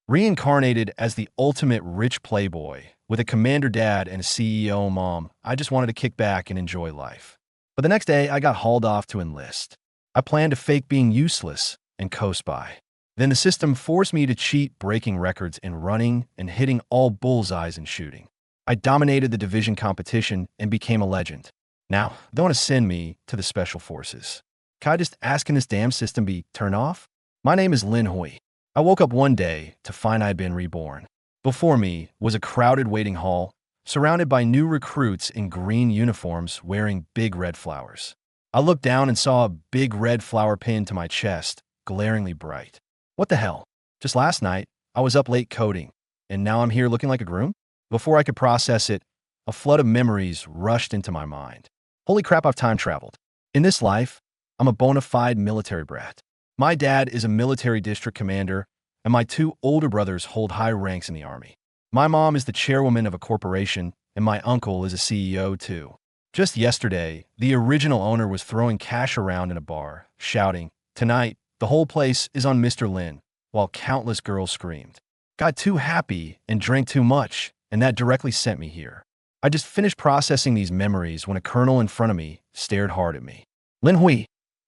Reincarnated as the ultimate rich playboy, with a commander dad and a CEO mom, I just wanted to kick back and enjoy life. But the next day, I got hauled off to enlist. I planned to fake being useless and coast by. Then the system forced me to cheat, breaking records in running and hitting all bullseyes in shooting. I dominated the division competition and became a legend. Now, they want to send me to the Special Forces. Can I just ask, can this damn system be turned off? My name is Lin Hui. I woke up one day to find I had been reborn. Before me was a crowded waiting hall, surrounded by new recruits in green uniforms wearing big red flowers. I looked down and saw a big red flower pinned to my chest, glaringly bright. What the hell? Just last night, I was up late coding, and now I'm here looking like a groom? Before I could process it, a flood of memories rushed into my mind. Holy crap, I've time traveled. In this life, I'm a bona fide military brat. My dad is a military district commander, and my two older brothers hold high ranks in the Army. My mom is the chairwoman of a corporation, and my uncle is a CEO too. Just yesterday, the original owner was throwing cash around in a bar, shouting, "Tonight, the whole place is on Mr. Lin," while countless girls screamed. Got too happy and drank too much, and that directly sent me here. I just finished processing these memories when a colonel in front of me stared hard at me. "Lin Hui,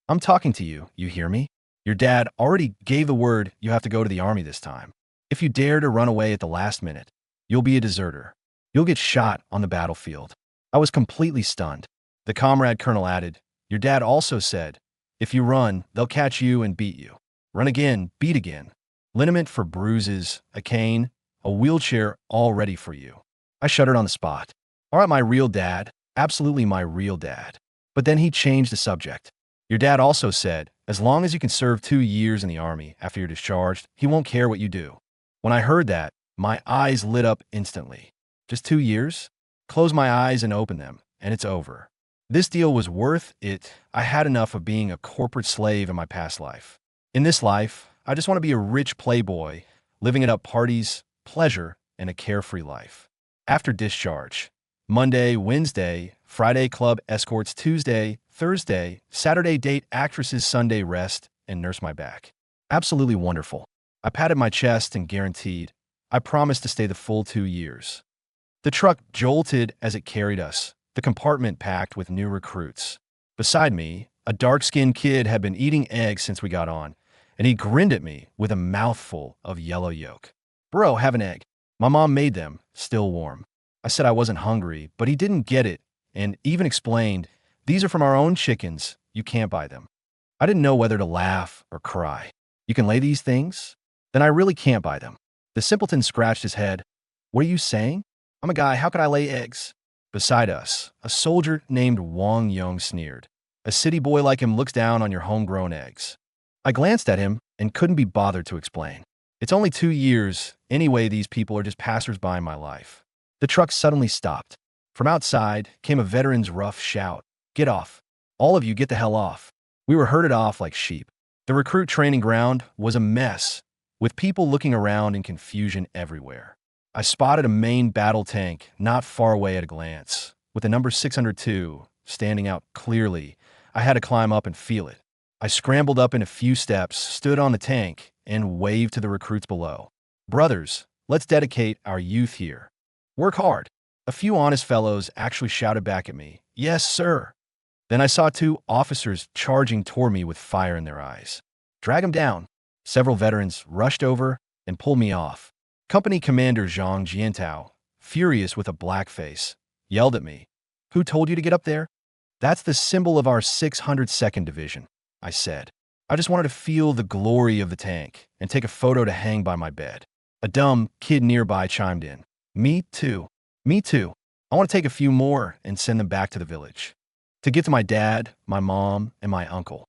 I'm talking to you, you hear me? Your dad already gave the word you have to go to the Army this time. If you dare to run away at the last minute, you'll be a deserter. You'll get shot on the battlefield." I was completely stunned. The comrade colonel added, "Your dad also said, if you run, they'll catch you and beat you. Run again, beat again. Liniment for bruises, a cane, a wheelchair all ready for you." I shuddered on the spot. All right, my real dad, absolutely my real dad. But then he changed the subject. "Your dad also said, as long as you can serve 2 years in the Army after you're discharged, he won't care what you do." When I heard that, my eyes lit up instantly. Just 2 years? Close my eyes and open them, and it's over. This deal was worth it. I had enough of being a corporate slave in my past life. In this life, I just want to be a rich playboy, living it up parties, pleasure, and a carefree life. After discharge, Monday, Wednesday, Friday club escorts, Tuesday, Thursday, Saturday date actresses, Sunday rest, and nurse my back. Absolutely wonderful. I patted my chest and guaranteed, I promised to stay the full 2 years. The truck jolted as it carried us, the compartment packed with new recruits. Beside me, a dark-skinned kid had been eating eggs since we got on, and he grinned at me with a mouthful of yellow yolk. "Bro, have an egg. My mom made them, still warm." I said I wasn't hungry, but he didn't get it, and even explained, "These are from our own chickens. You can't buy them." I didn't know whether to laugh or cry. "You can lay these things? Then I really can't buy them." The simpleton scratched his head. "What are you saying? I'm a guy. How could I lay eggs?" Beside us, a soldier named Wang Yong sneered. "A city boy like him looks down on your homegrown eggs." I glanced at him and couldn't be bothered to explain. It's only 2 years. Anyway, these people are just passersby in my life. The truck suddenly stopped. From outside came a veteran's rough shout. "Get off. All of you get the hell off." We were herded off like sheep. The recruit training ground was a mess, with people looking around in confusion everywhere. I spotted a main battle tank not far away at a glance, with the number 602 standing out clearly. I had to climb up and feel it. I scrambled up in a few steps, stood on the tank, and waved to the recruits below. "Brothers, let's dedicate our youth here. Work hard." A few honest fellows actually shouted back at me, "Yes, sir." Then I saw 2 officers charging toward me with fire in their eyes. "Drag them down." Several veterans rushed over and pulled me off. Company Commander Zhang Jiantao, furious with a black face, yelled at me, "Who told you to get up there?" "That's the symbol of our 602nd Division," I said. I just wanted to feel the glory of the tank and take a photo to hang by my bed. A dumb kid nearby chimed in, "Me too. Me too. I want to take a few more and send them back to the village, to give to my dad, my mom, and my uncle."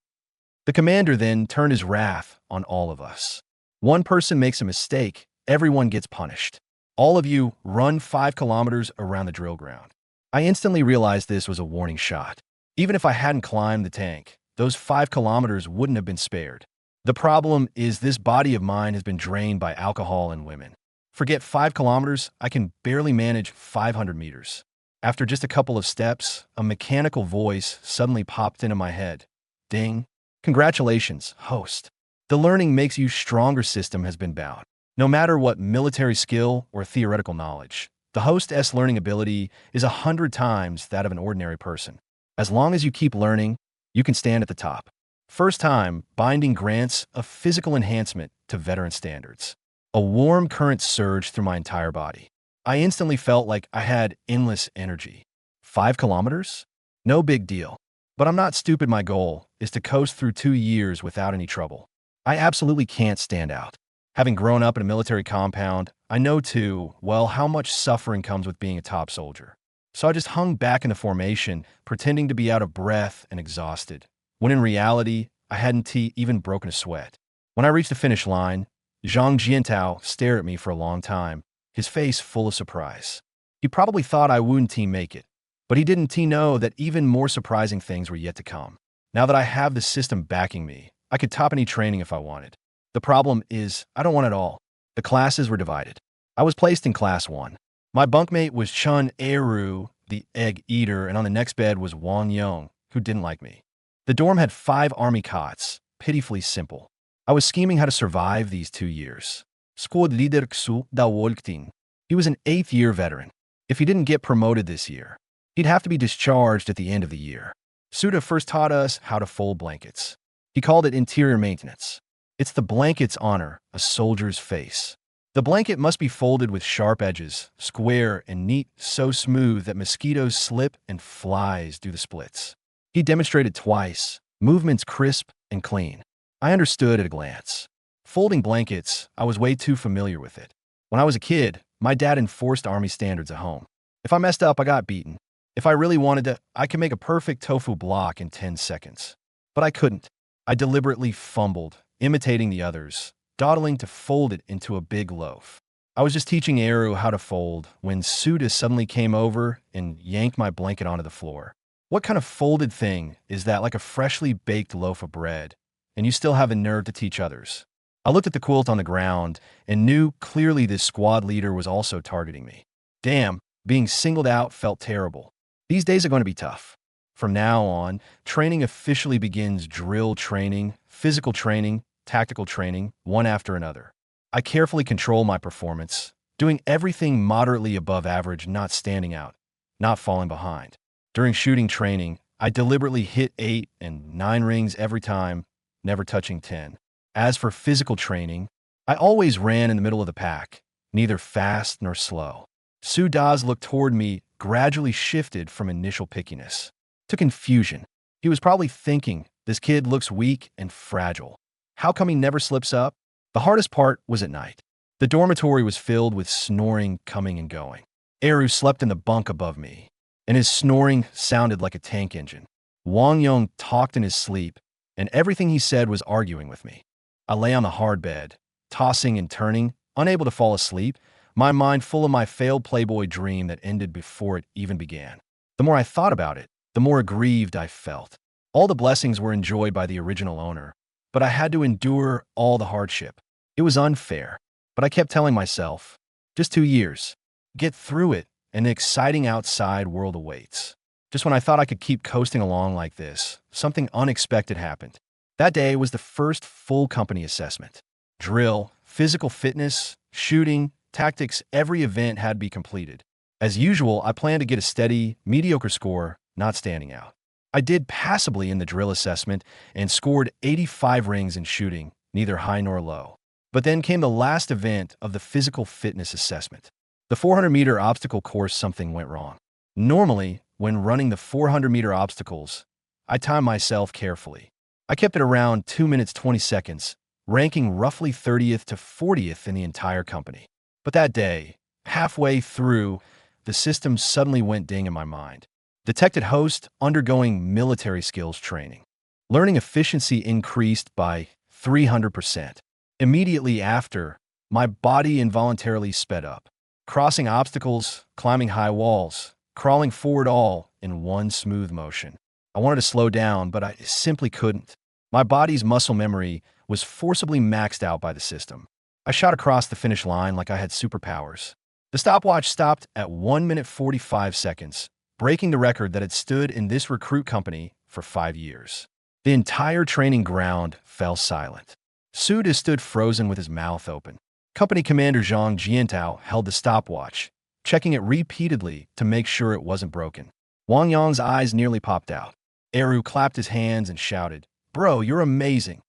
The commander then turned his wrath on all of us. "One person makes a mistake, everyone gets punished. All of you run 5 kilometers around the drill ground." I instantly realized this was a warning shot. Even if I hadn't climbed the tank, those 5 kilometers wouldn't have been spared. The problem is this body of mine has been drained by alcohol and women. Forget 5 kilometers, I can barely manage 500 meters. After just a couple of steps, a mechanical voice suddenly popped into my head. Ding. "Congratulations, host. The learning makes you stronger system has been bound. No matter what military skill or theoretical knowledge, the host's learning ability is 100 times that of an ordinary person. As long as you keep learning, you can stand at the top. First time, binding grants a physical enhancement to veteran standards. A warm current surged through my entire body. I instantly felt like I had endless energy. 5 kilometers? No big deal. But I'm not stupid. My goal is to coast through 2 years without any trouble. I absolutely can't stand out. Having grown up in a military compound, I know too well how much suffering comes with being a top soldier. So I just hung back in the formation, pretending to be out of breath and exhausted, when in reality, I hadn't even broken a sweat. When I reached the finish line, Zhang Jiantao stared at me for a long time, his face full of surprise. He probably thought I wouldn't make it, but he didn't know that even more surprising things were yet to come. Now that I have the system backing me, I could top any training if I wanted. The problem is, I don't want it all. The classes were divided. I was placed in Class 1. My bunkmate was Chun Eru, the egg eater, and on the next bed was Wang Yong, who didn't like me. The dorm had 5 army cots, pitifully simple. I was scheming how to survive these 2 years. Squad leader Xu Dawolktin. He was an 8th-year veteran. If he didn't get promoted this year, he'd have to be discharged at the end of the year. Suda first taught us how to fold blankets. He called it interior maintenance. It's the blanket's honor, a soldier's face. The blanket must be folded with sharp edges, square and neat, so smooth that mosquitoes slip and flies do the splits. He demonstrated twice, movements crisp and clean. I understood at a glance. Folding blankets, I was way too familiar with it. When I was a kid, my dad enforced army standards at home. If I messed up, I got beaten. If I really wanted to, I could make a perfect tofu block in 10 seconds. But I couldn't. I deliberately fumbled, imitating the others, dawdling to fold it into a big loaf. I was just teaching Eru how to fold when Suda suddenly came over and yanked my blanket onto the floor. What kind of folded thing is that, like a freshly baked loaf of bread, and you still have the nerve to teach others? I looked at the quilt on the ground and knew clearly this squad leader was also targeting me. Damn, being singled out felt terrible. These days are going to be tough. From now on, training officially begins: drill training, physical training, tactical training, one after another. I carefully control my performance, doing everything moderately above average, not standing out, not falling behind. During shooting training, I deliberately hit 8 and 9 rings every time, never touching 10. As for physical training, I always ran in the middle of the pack, neither fast nor slow. Su Da's look toward me gradually shifted from initial pickiness to confusion. He was probably thinking, this kid looks weak and fragile. How come he never slips up? The hardest part was at night. The dormitory was filled with snoring coming and going. Eru slept in the bunk above me, and his snoring sounded like a tank engine. Wang Yong talked in his sleep, and everything he said was arguing with me. I lay on the hard bed, tossing and turning, unable to fall asleep, my mind full of my failed Playboy dream that ended before it even began. The more I thought about it, the more aggrieved I felt. All the blessings were enjoyed by the original owner, but I had to endure all the hardship. It was unfair, but I kept telling myself, just 2 years. Get through it, and the exciting outside world awaits. Just when I thought I could keep coasting along like this, something unexpected happened. That day was the first full company assessment. Drill, physical fitness, shooting, tactics, every event had to be completed. As usual, I planned to get a steady, mediocre score, not standing out. I did passably in the drill assessment and scored 85 rings in shooting, neither high nor low. But then came the last event of the physical fitness assessment. The 400-meter obstacle course, something went wrong. Normally, when running the 400-meter obstacles, I time myself carefully. I kept it around 2 minutes 20 seconds, ranking roughly 30th to 40th in the entire company. But that day, halfway through, the system suddenly went ding in my mind. Detected host undergoing military skills training. Learning efficiency increased by 300%. Immediately after, my body involuntarily sped up, crossing obstacles, climbing high walls, crawling forward, all in one smooth motion. I wanted to slow down, but I simply couldn't. My body's muscle memory was forcibly maxed out by the system. I shot across the finish line like I had superpowers. The stopwatch stopped at 1 minute 45 seconds, breaking the record that had stood in this recruit company for 5 years. The entire training ground fell silent. Suda stood frozen with his mouth open. Company Commander Zhang Jiantao held the stopwatch, checking it repeatedly to make sure it wasn't broken. Wang Yang's eyes nearly popped out. Eru clapped his hands and shouted, "Bro, you're amazing."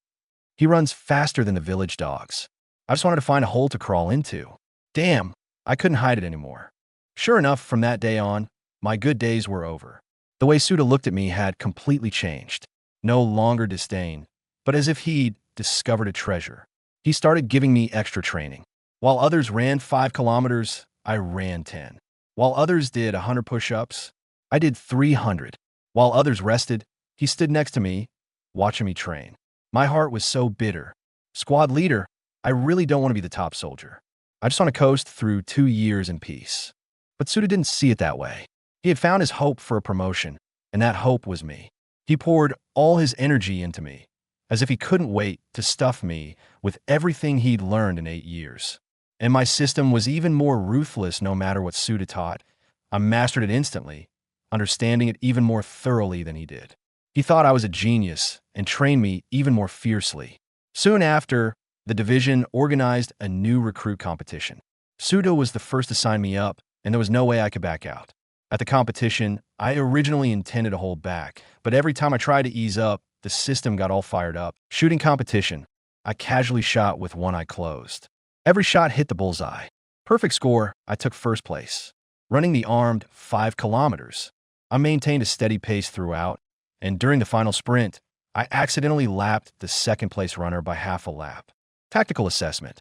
He runs faster than the village dogs. I just wanted to find a hole to crawl into. Damn, I couldn't hide it anymore. Sure enough, from that day on, my good days were over. The way Suda looked at me had completely changed. No longer disdain, but as if he'd discovered a treasure. He started giving me extra training. While others ran 5 kilometers, I ran 10. While others did 100 push-ups, I did 300. While others rested, he stood next to me, watching me train. My heart was so bitter. Squad leader, I really don't want to be the top soldier. I just want to coast through 2 years in peace. But Suda didn't see it that way. He had found his hope for a promotion, and that hope was me. He poured all his energy into me, as if he couldn't wait to stuff me with everything he'd learned in 8 years. And my system was even more ruthless no matter what Suda taught. I mastered it instantly, understanding it even more thoroughly than he did. He thought I was a genius and trained me even more fiercely. Soon after, the division organized a new recruit competition. Suda was the first to sign me up, and there was no way I could back out. At the competition, I originally intended to hold back, but every time I tried to ease up, the system got all fired up. Shooting competition, I casually shot with one eye closed. Every shot hit the bullseye. Perfect score, I took first place. Running the armed 5 kilometers, I maintained a steady pace throughout, and during the final sprint, I accidentally lapped the second-place runner by half a lap. Tactical assessment.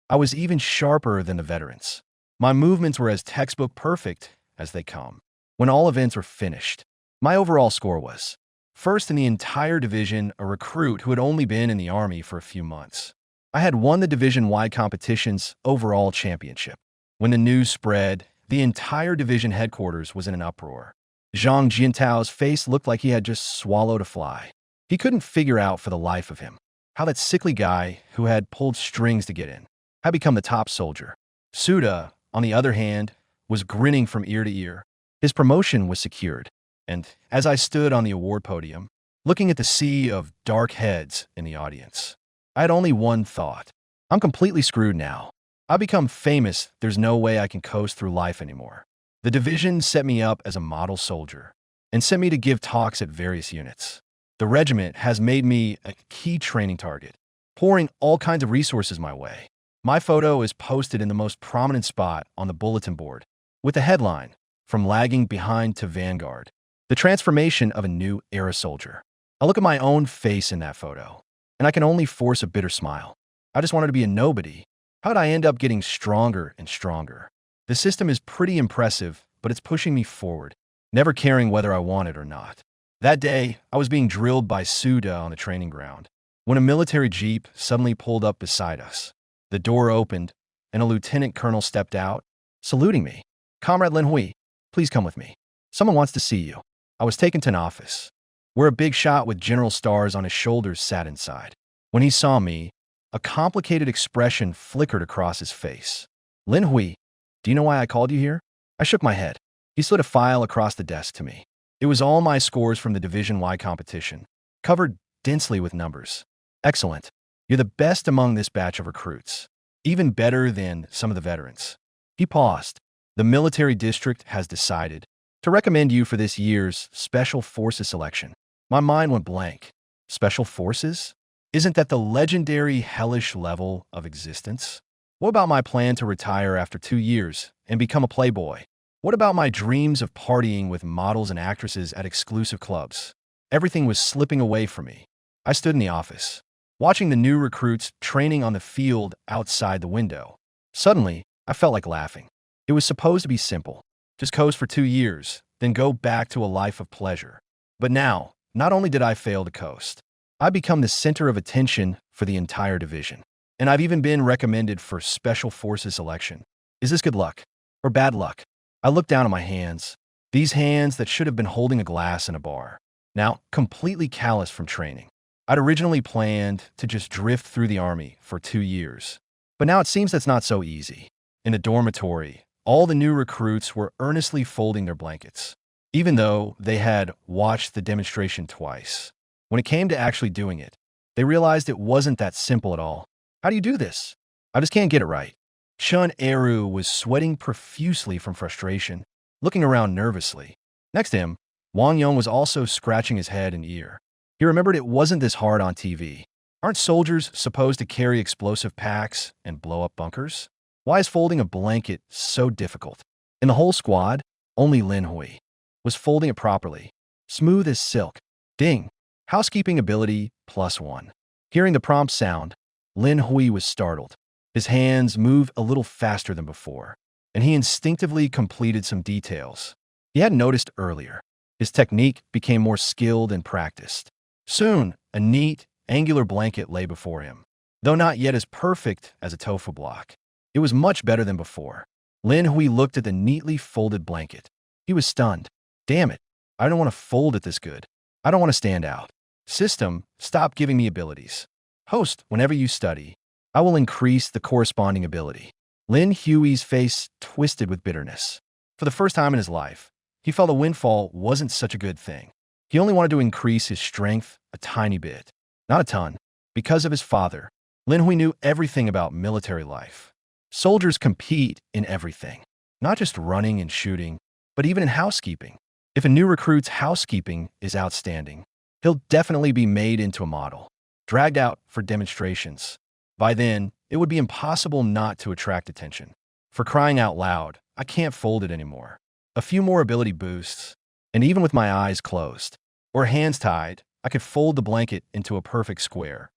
I was even sharper than the veterans. My movements were as textbook perfect as they come. When all events were finished, my overall score was first in the entire division, a recruit who had only been in the Army for a few months. I had won the division-wide competition's overall championship. When the news spread, the entire division headquarters was in an uproar. Zhang Jiantao's face looked like he had just swallowed a fly. He couldn't figure out for the life of him how that sickly guy who had pulled strings to get in had become the top soldier. Suda, on the other hand, was grinning from ear to ear. His promotion was secured, and as I stood on the award podium, looking at the sea of dark heads in the audience, I had only one thought. I'm completely screwed now. I've become famous, there's no way I can coast through life anymore. The division set me up as a model soldier and sent me to give talks at various units. The regiment has made me a key training target, pouring all kinds of resources my way. My photo is posted in the most prominent spot on the bulletin board, with the headline, "From Lagging Behind to Vanguard, the Transformation of a New Era Soldier." I look at my own face in that photo, and I can only force a bitter smile. I just wanted to be a nobody. How'd I end up getting stronger and stronger? The system is pretty impressive, but it's pushing me forward, never caring whether I want it or not. That day, I was being drilled by Suda on the training ground, when a military jeep suddenly pulled up beside us. The door opened, and a lieutenant colonel stepped out, saluting me. "Comrade Lin Hui, please come with me. Someone wants to see you." I was taken to an office, where a big shot with general stars on his shoulders sat inside. When he saw me, a complicated expression flickered across his face. "Lin Hui, do you know why I called you here?" I shook my head. He slid a file across the desk to me. It was all my scores from the division-wide competition, covered densely with numbers. "Excellent. You're the best among this batch of recruits, even better than some of the veterans." He paused. "The military district has decided to recommend you for this year's Special Forces selection." My mind went blank. Special Forces? Isn't that the legendary hellish level of existence? What about my plan to retire after 2 years and become a playboy? What about my dreams of partying with models and actresses at exclusive clubs? Everything was slipping away from me. I stood in the office, watching the new recruits training on the field outside the window. Suddenly, I felt like laughing. It was supposed to be simple. Just coast for 2 years, then go back to a life of pleasure. But now, not only did I fail to coast, I've become the center of attention for the entire division. And I've even been recommended for Special Forces selection. Is this good luck or bad luck? I looked down at my hands, these hands that should have been holding a glass in a bar, now completely calloused from training. I'd originally planned to just drift through the Army for 2 years, but now it seems that's not so easy. In the dormitory, all the new recruits were earnestly folding their blankets, even though they had watched the demonstration twice. When it came to actually doing it, they realized it wasn't that simple at all. "How do you do this?" I just can't get it right. Chun Eru was sweating profusely from frustration, looking around nervously. Next to him, Wang Yong was also scratching his head and ear. He remembered it wasn't this hard on TV. Aren't soldiers supposed to carry explosive packs and blow up bunkers? Why is folding a blanket so difficult? In the whole squad, only Lin Hui was folding it properly, smooth as silk. Ding! Housekeeping ability +1. Hearing the prompt sound, Lin Hui was startled. His hands moved a little faster than before, and he instinctively completed some details he hadn't noticed earlier. His technique became more skilled and practiced. Soon, a neat, angular blanket lay before him. Though not yet as perfect as a tofu block, it was much better than before. Lin Hui looked at the neatly folded blanket. He was stunned. Damn it, I don't want to fold it this good. I don't want to stand out. System, stop giving me abilities. Host, whenever you study, I will increase the corresponding ability. Lin Hui's face twisted with bitterness. For the first time in his life, he felt a windfall wasn't such a good thing. He only wanted to increase his strength a tiny bit, not a ton. Because of his father, Lin Hui knew everything about military life. Soldiers compete in everything, not just running and shooting, but even in housekeeping. If a new recruit's housekeeping is outstanding, he'll definitely be made into a model, dragged out for demonstrations. By then, it would be impossible not to attract attention. For crying out loud, I can't fold it anymore. A few more ability boosts, and even with my eyes closed or hands tied, I could fold the blanket into a perfect square.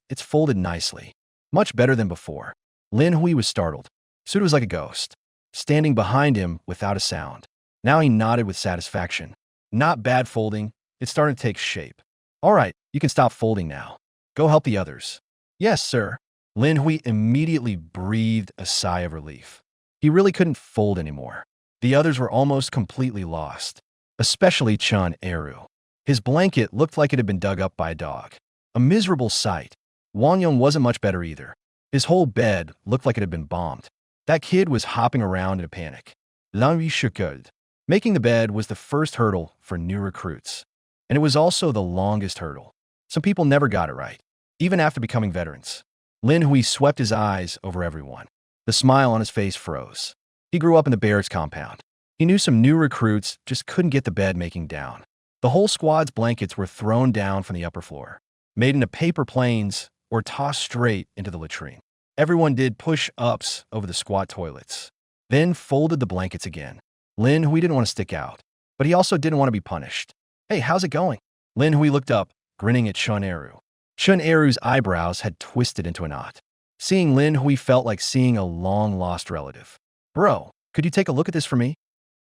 It's folded nicely. Much better than before. Lin Hui was startled. Suda was like a ghost, standing behind him without a sound. Now he nodded with satisfaction. Not bad folding. It's starting to take shape. All right, you can stop folding now. Go help the others. Yes, sir. Lin Hui immediately breathed a sigh of relief. He really couldn't fold anymore. The others were almost completely lost, especially Chun Eru. His blanket looked like it had been dug up by a dog. A miserable sight. Wang Yong wasn't much better either. His whole bed looked like it had been bombed. That kid was hopping around in a panic. L'ennui chacun. Making the bed was the first hurdle for new recruits. And it was also the longest hurdle. Some people never got it right, even after becoming veterans. Lin Hui swept his eyes over everyone. The smile on his face froze. He grew up in the barracks compound. He knew some new recruits just couldn't get the bed making down. The whole squad's blankets were thrown down from the upper floor, made into paper planes, or tossed straight into the latrine. Everyone did push-ups over the squat toilets, then folded the blankets again. Lin Hui didn't want to stick out, but he also didn't want to be punished. Hey, how's it going? Lin Hui looked up, grinning at Chun Eru. Chun Eru's eyebrows had twisted into a knot. Seeing Lin Hui felt like seeing a long-lost relative. Bro, could you take a look at this for me?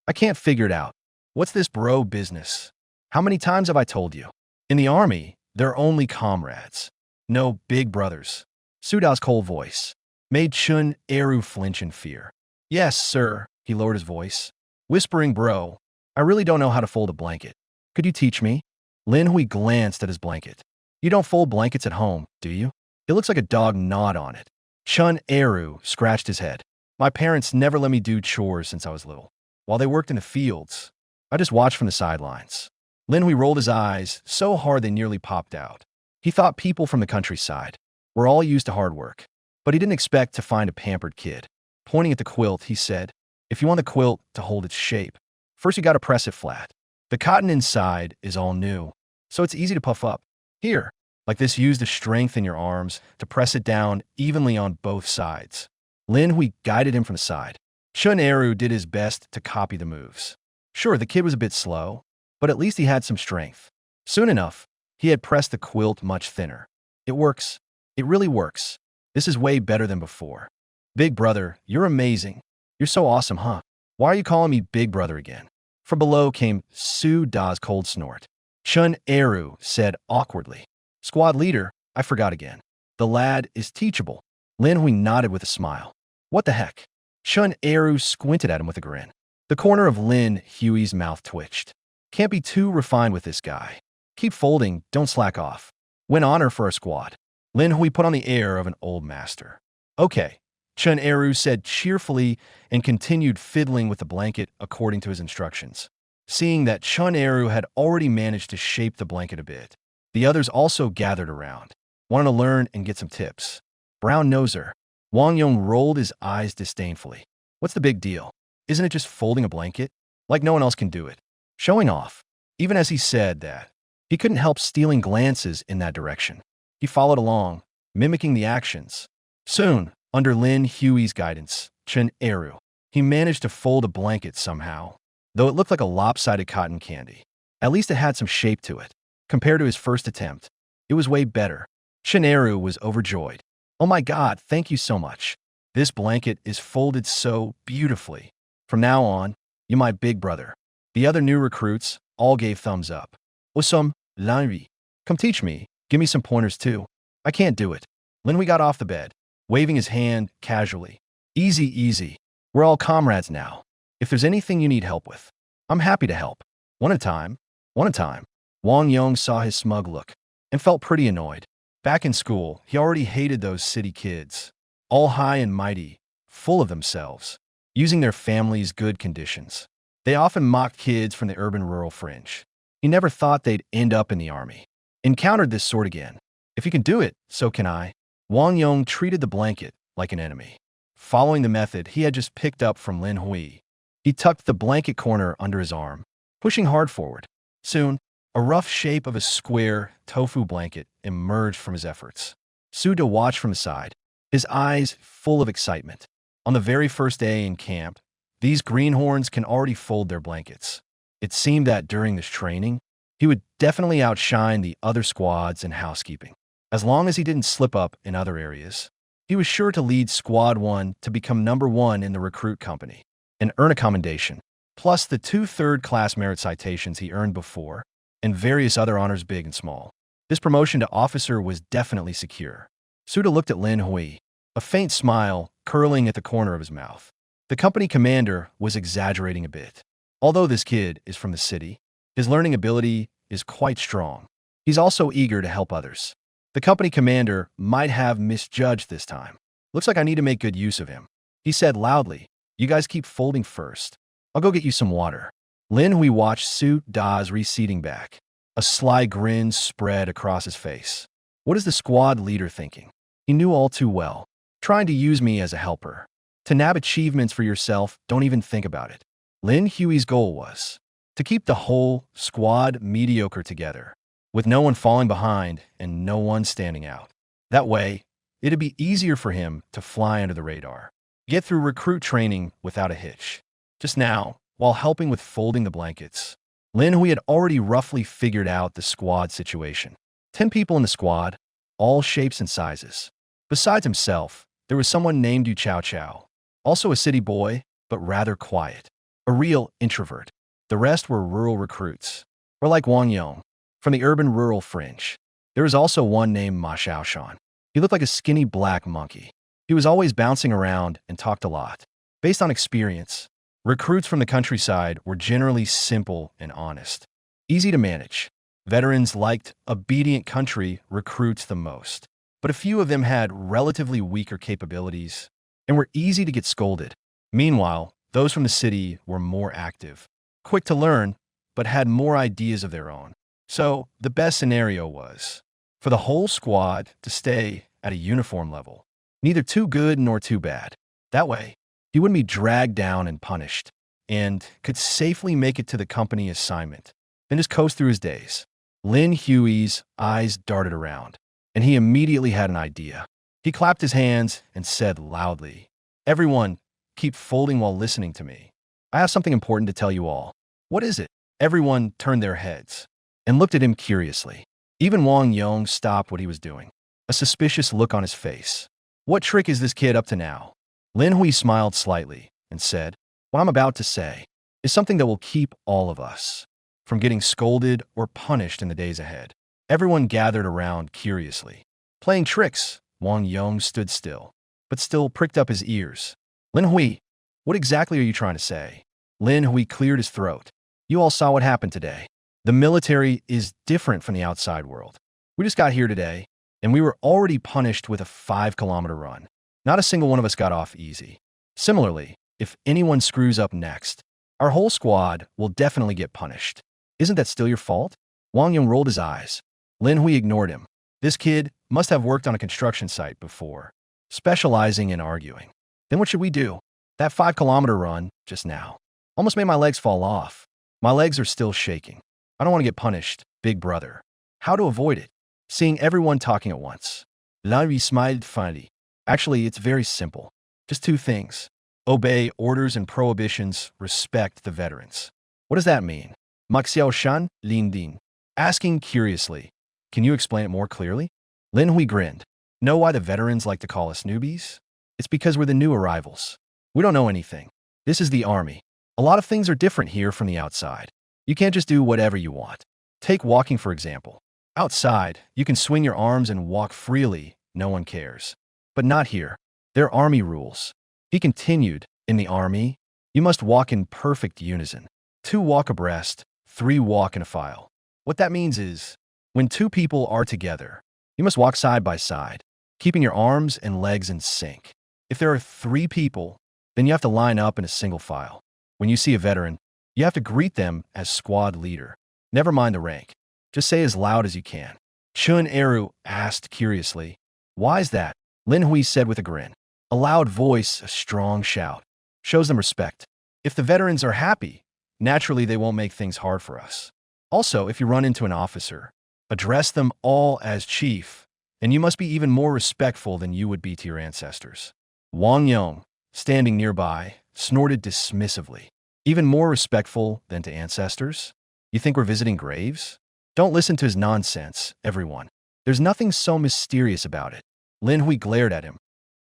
I can't figure it out. What's this bro business? How many times have I told you? In the army, they're only comrades. No big brothers. Suda's cold voice made Chun Eru flinch in fear. Yes, sir, he lowered his voice. Whispering, bro, I really don't know how to fold a blanket. Could you teach me? Lin Hui glanced at his blanket. You don't fold blankets at home, do you? It looks like a dog gnawed on it. Chun Eru scratched his head. My parents never let me do chores since I was little. While they worked in the fields, I just watched from the sidelines. Lin Hui rolled his eyes so hard they nearly popped out. He thought people from the countryside were all used to hard work, but he didn't expect to find a pampered kid. Pointing at the quilt, he said, if you want the quilt to hold its shape, first you gotta press it flat. The cotton inside is all new, so it's easy to puff up. Here, like this, use the strength in your arms to press it down evenly on both sides. Lin Hui guided him from the side. Chun Eru did his best to copy the moves. Sure, the kid was a bit slow, but at least he had some strength. Soon enough, he had pressed the quilt much thinner. It works. It really works. This is way better than before. Big brother, you're amazing. You're so awesome, huh? Why are you calling me big brother again? From below came Su Da's cold snort. Chun Eru said awkwardly. Squad leader, I forgot again. The lad is teachable. Lin Hui nodded with a smile. What the heck? Chun Eru squinted at him with a grin. The corner of Lin Hui's mouth twitched. Can't be too refined with this guy. Keep folding, don't slack off. Win honor for our squad. Lin Hui put on the air of an old master. Okay, Chun Eru said cheerfully and continued fiddling with the blanket according to his instructions. Seeing that Chun Eru had already managed to shape the blanket a bit, the others also gathered around, wanting to learn and get some tips. Brown Noser, Wang Yong rolled his eyes disdainfully. What's the big deal? Isn't it just folding a blanket? Like no one else can do it. Showing off. Even as he said that, he couldn't help stealing glances in that direction. He followed along, mimicking the actions. Soon, under Lin Hui's guidance, Chen Eru, he managed to fold a blanket somehow, though it looked like a lopsided cotton candy. At least it had some shape to it. Compared to his first attempt, it was way better. Chen Eru was overjoyed. Oh my God, thank you so much. This blanket is folded so beautifully. From now on, you're my big brother. The other new recruits all gave thumbs up. Awesome, Lin Hui. Come teach me. Give me some pointers too. I can't do it. Lin Hui got off the bed, waving his hand casually. Easy, easy. We're all comrades now. If there's anything you need help with, I'm happy to help. One at a time. One at a time. Wang Yong saw his smug look and felt pretty annoyed. Back in school, he already hated those city kids. All high and mighty, full of themselves, using their family's good conditions. They often mocked kids from the urban-rural fringe. He never thought they'd end up in the army. Encountered this sort again. If you can do it, so can I. Wang Yong treated the blanket like an enemy. Following the method he had just picked up from Lin Hui, he tucked the blanket corner under his arm, pushing hard forward. Soon, a rough shape of a square tofu blanket emerged from his efforts. Suda watched from the side, his eyes full of excitement. On the very first day in camp, these greenhorns can already fold their blankets. It seemed that during this training, he would definitely outshine the other squads in housekeeping. As long as he didn't slip up in other areas, he was sure to lead Squad 1 to become #1 in the recruit company and earn a commendation, plus the 2 third-class merit citations he earned before, and various other honors big and small. This promotion to officer was definitely secure. Suda looked at Lin Hui, a faint smile curling at the corner of his mouth. The company commander was exaggerating a bit. Although this kid is from the city, his learning ability is quite strong. He's also eager to help others. The company commander might have misjudged this time. Looks like I need to make good use of him. He said loudly, you guys keep folding first. I'll go get you some water. Lin Hui watched Su Da's receding back. A sly grin spread across his face. What is the squad leader thinking? He knew all too well. Trying to use me as a helper. To nab achievements for yourself, don't even think about it. Lin Hui's goal was to keep the whole squad mediocre together, with no one falling behind and no one standing out. That way, it'd be easier for him to fly under the radar, get through recruit training without a hitch. Just now, while helping with folding the blankets, Lin Hui had already roughly figured out the squad situation. 10 people in the squad, all shapes and sizes. Besides himself, there was someone named Yu Chao Chao, also a city boy, but rather quiet. A real introvert. The rest were rural recruits, or like Wang Yong, from the urban-rural fringe. There was also one named Ma Xiaoshan. He looked like a skinny black monkey. He was always bouncing around and talked a lot. Based on experience, recruits from the countryside were generally simple and honest, easy to manage. Veterans liked obedient country recruits the most, but a few of them had relatively weaker capabilities and were easy to get scolded. Meanwhile, those from the city were more active, quick to learn, but had more ideas of their own. So, the best scenario was for the whole squad to stay at a uniform level, neither too good nor too bad. That way, he wouldn't be dragged down and punished, and could safely make it to the company assignment, then just coast through his days. Lin Hui's eyes darted around, and he immediately had an idea. He clapped his hands and said loudly, everyone, keep folding while listening to me. I have something important to tell you all. What is it? Everyone turned their heads and looked at him curiously. Even Wang Yong stopped what he was doing, a suspicious look on his face. What trick is this kid up to now? Lin Hui smiled slightly and said, what I'm about to say is something that will keep all of us from getting scolded or punished in the days ahead. Everyone gathered around curiously. Playing tricks, Wang Yong stood still, but still pricked up his ears. Lin Hui, what exactly are you trying to say? Lin Hui cleared his throat. You all saw what happened today. The military is different from the outside world. We just got here today, and we were already punished with a 5-kilometer run. Not a single one of us got off easy. Similarly, if anyone screws up next, our whole squad will definitely get punished. Isn't that still your fault? Wang Yong rolled his eyes. Lin Hui ignored him. This kid must have worked on a construction site before. specializing in arguing. Then what should we do? That 5-kilometer run just now almost made my legs fall off. My legs are still shaking. I don't want to get punished, big brother. How to avoid it? Seeing everyone talking at once. Hui smiled finally. Actually, it's very simple. Just 2 things. Obey orders and prohibitions, respect the veterans. What does that mean? Maxiao Shan, Lin Din. Asking curiously. Can you explain it more clearly? Lin Hui grinned. Know why the veterans like to call us newbies? It's because we're the new arrivals. We don't know anything. This is the army. A lot of things are different here from the outside. You can't just do whatever you want. Take walking, for example. Outside, you can swing your arms and walk freely. No one cares. But not here. They're army rules. He continued, in the army, you must walk in perfect unison. 2 walk abreast, 3 walk in a file. What that means is, when 2 people are together, you must walk side by side, keeping your arms and legs in sync. If there are 3 people, then you have to line up in a single file. When you see a veteran, you have to greet them as squad leader. Never mind the rank. Just say as loud as you can. Chun Eru asked curiously, why is that? Lin Hui said with a grin. A loud voice, a strong shout, shows them respect. If the veterans are happy, naturally they won't make things hard for us. Also, if you run into an officer, address them all as chief, and you must be even more respectful than you would be to your ancestors. Wang Yong, standing nearby, snorted dismissively. Even more respectful than to ancestors? You think we're visiting graves? Don't listen to his nonsense, everyone. There's nothing so mysterious about it. Lin Hui glared at him.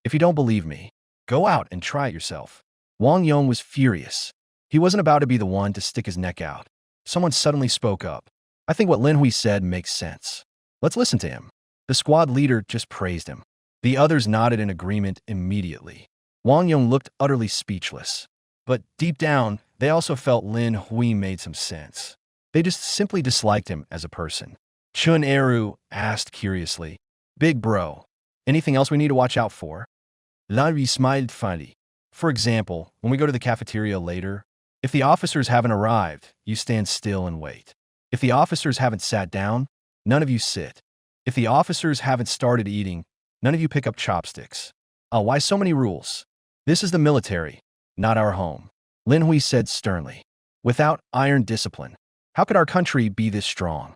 If you don't believe me, go out and try it yourself. Wang Yong was furious. He wasn't about to be the one to stick his neck out. Someone suddenly spoke up. I think what Lin Hui said makes sense. Let's listen to him. The squad leader just praised him. The others nodded in agreement immediately. Wang Yong looked utterly speechless. But deep down, they also felt Lin Hui made some sense. They just simply disliked him as a person. Chun Eru asked curiously, Big bro, anything else we need to watch out for? Hui smiled finally. For example, when we go to the cafeteria later, if the officers haven't arrived, you stand still and wait. If the officers haven't sat down, none of you sit. If the officers haven't started eating, none of you pick up chopsticks. Oh, why so many rules? This is the military, not our home. Lin Hui said sternly. Without iron discipline, how could our country be this strong?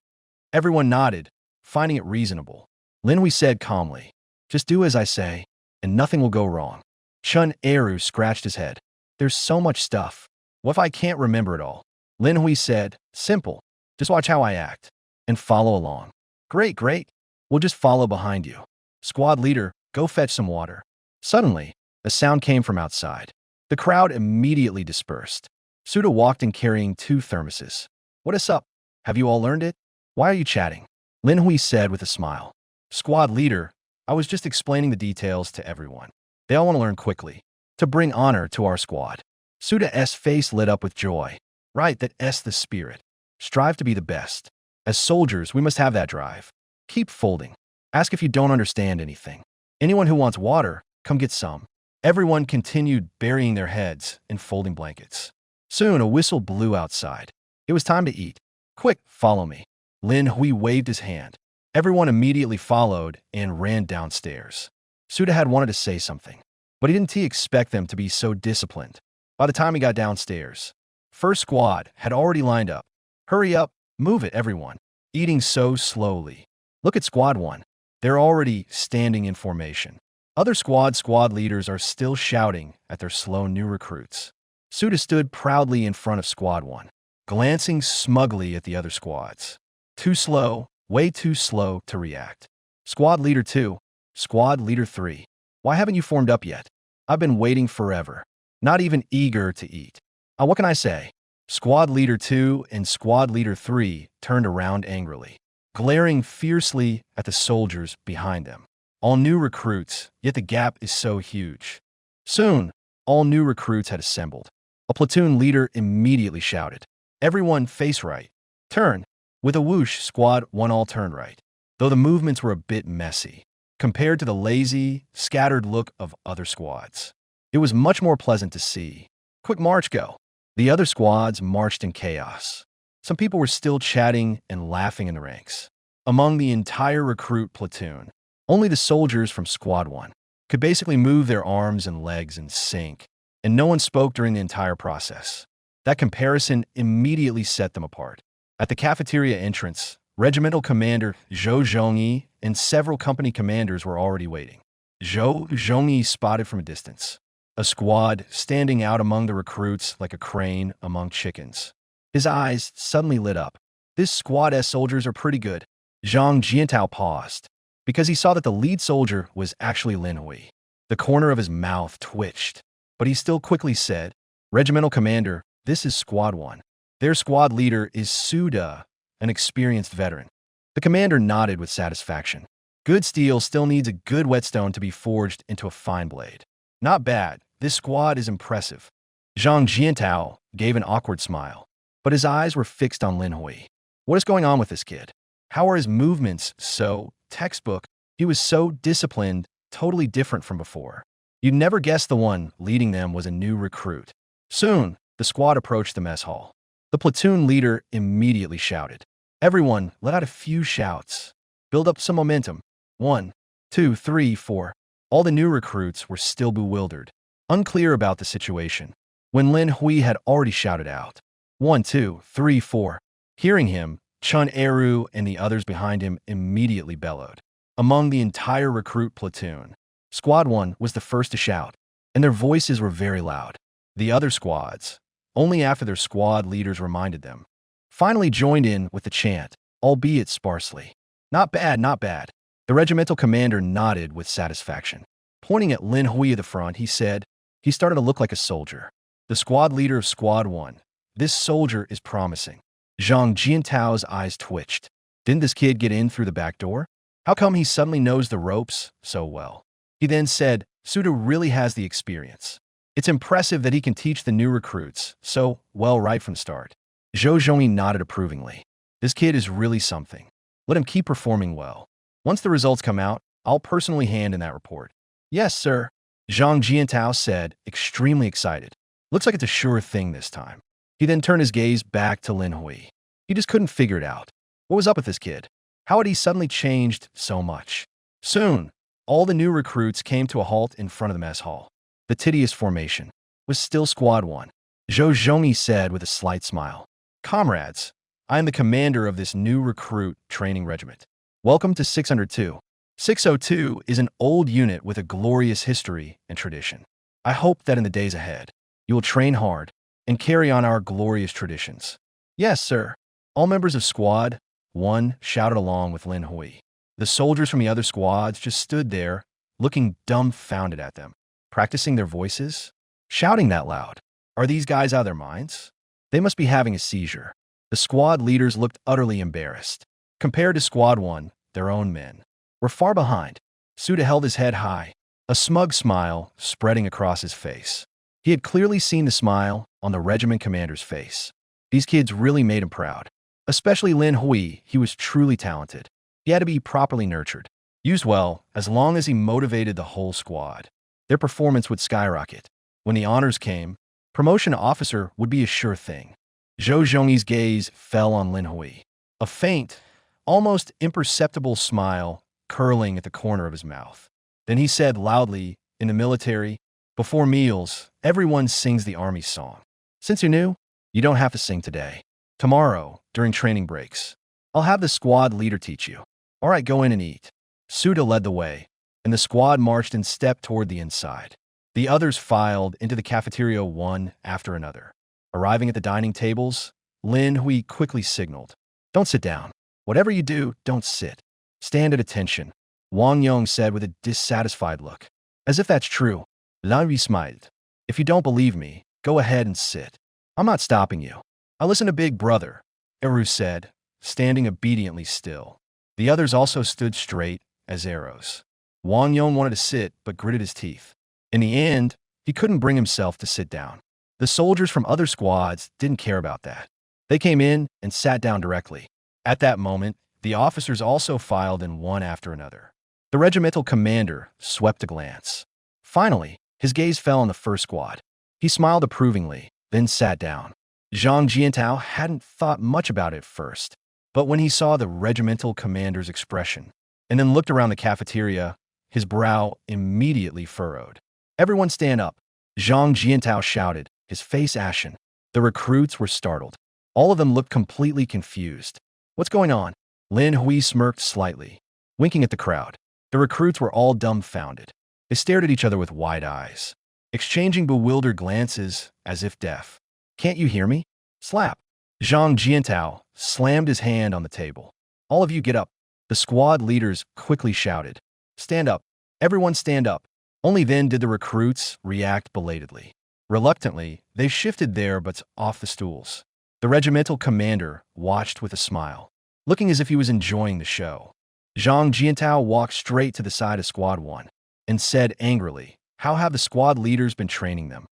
Everyone nodded, finding it reasonable. Lin Hui said calmly, just do as I say, and nothing will go wrong. Chun Eru scratched his head. There's so much stuff. What if I can't remember it all? Lin Hui said, simple. Just watch how I act, and follow along. Great, great. We'll just follow behind you. Squad leader, go fetch some water. Suddenly, a sound came from outside. The crowd immediately dispersed. Suda walked in carrying 2 thermoses. What is up? Have you all learned it? Why are you chatting? Lin Hui said with a smile. Squad leader, I was just explaining the details to everyone. They all want to learn quickly, to bring honor to our squad. Suda's face lit up with joy. Right, that's the spirit. Strive to be the best. As soldiers, we must have that drive. Keep folding. Ask if you don't understand anything. Anyone who wants water, come get some. Everyone continued burying their heads in folding blankets. Soon, a whistle blew outside. It was time to eat. Quick, follow me. Lin Hui waved his hand. Everyone immediately followed and ran downstairs. Suda had wanted to say something, but he didn't expect them to be so disciplined. By the time he got downstairs, first squad had already lined up. Hurry up, move it, everyone. Eating so slowly. Look at squad 1. They're already standing in formation. Other squad leaders are still shouting at their slow new recruits. Suda stood proudly in front of squad 1, glancing smugly at the other squads. Too slow, way too slow to react. Squad leader 2, squad leader 3. Why haven't you formed up yet? I've been waiting forever. Not even eager to eat. What can I say? Squad leader 2 and squad leader 3 turned around angrily, glaring fiercely at the soldiers behind them. All new recruits, yet the gap is so huge. Soon, all new recruits had assembled. A platoon leader immediately shouted, everyone face right. Turn. With a whoosh, squad 1 all turned right, though the movements were a bit messy compared to the lazy, scattered look of other squads. It was much more pleasant to see. Quick march, go. The other squads marched in chaos. Some people were still chatting and laughing in the ranks. Among the entire recruit platoon, only the soldiers from squad 1 could basically move their arms and legs in sync, and no one spoke during the entire process. That comparison immediately set them apart. At the cafeteria entrance, Regimental Commander Zhou Zhongyi and several company commanders were already waiting. Zhou Zhongyi spotted from a distance a squad standing out among the recruits like a crane among chickens. His eyes suddenly lit up. This squad soldiers are pretty good. Zhang Jiantao paused, because he saw that the lead soldier was actually Lin Hui. The corner of his mouth twitched, but he still quickly said, "Regimental Commander, this is Squad 1. Their squad leader is Suda, an experienced veteran." The commander nodded with satisfaction. Good steel still needs a good whetstone to be forged into a fine blade. Not bad. This squad is impressive. Zhang Jiantao gave an awkward smile, but his eyes were fixed on Lin Hui. What is going on with this kid? How are his movements so textbook? He was so disciplined, totally different from before. You'd never guess the one leading them was a new recruit. Soon, the squad approached the mess hall. The platoon leader immediately shouted. Everyone let out a few shouts. Build up some momentum. 1, 2, 3, 4. All the new recruits were still bewildered, unclear about the situation, when Lin Hui had already shouted out, 1, 2, 3, 4. Hearing him, Chun Eru and the others behind him immediately bellowed. Among the entire recruit platoon, Squad 1 was the first to shout, and their voices were very loud. The other squads, only after their squad leaders reminded them, finally joined in with the chant, albeit sparsely. Not bad, not bad. The regimental commander nodded with satisfaction. Pointing at Lin Hui at the front, he said, he started to look like a soldier. The squad leader of Squad 1. This soldier is promising. Zhang Jiantao's eyes twitched. Didn't this kid get in through the back door? How come he suddenly knows the ropes so well? He then said, Suda really has the experience. It's impressive that he can teach the new recruits so well right from the start. Zhou Zhongyi nodded approvingly. This kid is really something. Let him keep performing well. Once the results come out, I'll personally hand in that report. Yes, sir, Zhang Jiantao said, extremely excited. Looks like it's a sure thing this time. He then turned his gaze back to Lin Hui. He just couldn't figure it out. What was up with this kid? How had he suddenly changed so much? Soon, all the new recruits came to a halt in front of the mess hall. The tedious formation was still Squad 1. Zhou Zhongyi said with a slight smile, Comrades, I am the commander of this new recruit training regiment. Welcome to 602. 602 is an old unit with a glorious history and tradition. I hope that in the days ahead, you will train hard and carry on our glorious traditions. Yes, sir. All members of Squad 1 shouted along with Lin Hui. The soldiers from the other squads just stood there, looking dumbfounded at them, practicing their voices, shouting that loud. Are these guys out of their minds? They must be having a seizure. The squad leaders looked utterly embarrassed. Compared to Squad 1, their own men were far behind. Suda held his head high, a smug smile spreading across his face. He had clearly seen the smile on the regiment commander's face. These kids really made him proud. Especially Lin Hui, he was truly talented. He had to be properly nurtured. Used well, as long as he motivated the whole squad, their performance would skyrocket. When the honors came, promotion to officer would be a sure thing. Zhou Zhongyi's gaze fell on Lin Hui. A faint, almost imperceptible smile curling at the corner of his mouth. Then he said loudly, in the military, before meals, everyone sings the army song. Since you're new, you don't have to sing today. Tomorrow, during training breaks, I'll have the squad leader teach you. All right, go in and eat. Suda led the way, and the squad marched in step toward the inside. The others filed into the cafeteria one after another. Arriving at the dining tables, Lin Hui quickly signaled, Don't sit down. Whatever you do, don't sit. Stand at attention, Wang Yong said with a dissatisfied look. As if that's true, Lin Hui smiled. If you don't believe me, go ahead and sit. I'm not stopping you. I listen to Big Brother, Eru said, standing obediently still. The others also stood straight as arrows. Wang Yong wanted to sit, but gritted his teeth. In the end, he couldn't bring himself to sit down. The soldiers from other squads didn't care about that. They came in and sat down directly. At that moment, the officers also filed in one after another. The regimental commander swept a glance. Finally, his gaze fell on the first squad. He smiled approvingly, then sat down. Zhang Jiantao hadn't thought much about it at first, but when he saw the regimental commander's expression and then looked around the cafeteria, his brow immediately furrowed. "Everyone stand up," Zhang Jiantao shouted, his face ashen. The recruits were startled. All of them looked completely confused. "What's going on?" Lin Hui smirked slightly, winking at the crowd. The recruits were all dumbfounded. They stared at each other with wide eyes, exchanging bewildered glances as if deaf. "Can't you hear me?" Slap. Zhang Jiantao slammed his hand on the table. "All of you get up." The squad leaders quickly shouted. "Stand up. Everyone stand up." Only then did the recruits react belatedly. Reluctantly, they shifted their butts off the stools. The regimental commander watched with a smile, looking as if he was enjoying the show. Zhang Jiantao walked straight to the side of Squad 1 and said angrily, "How have the squad leaders been training them?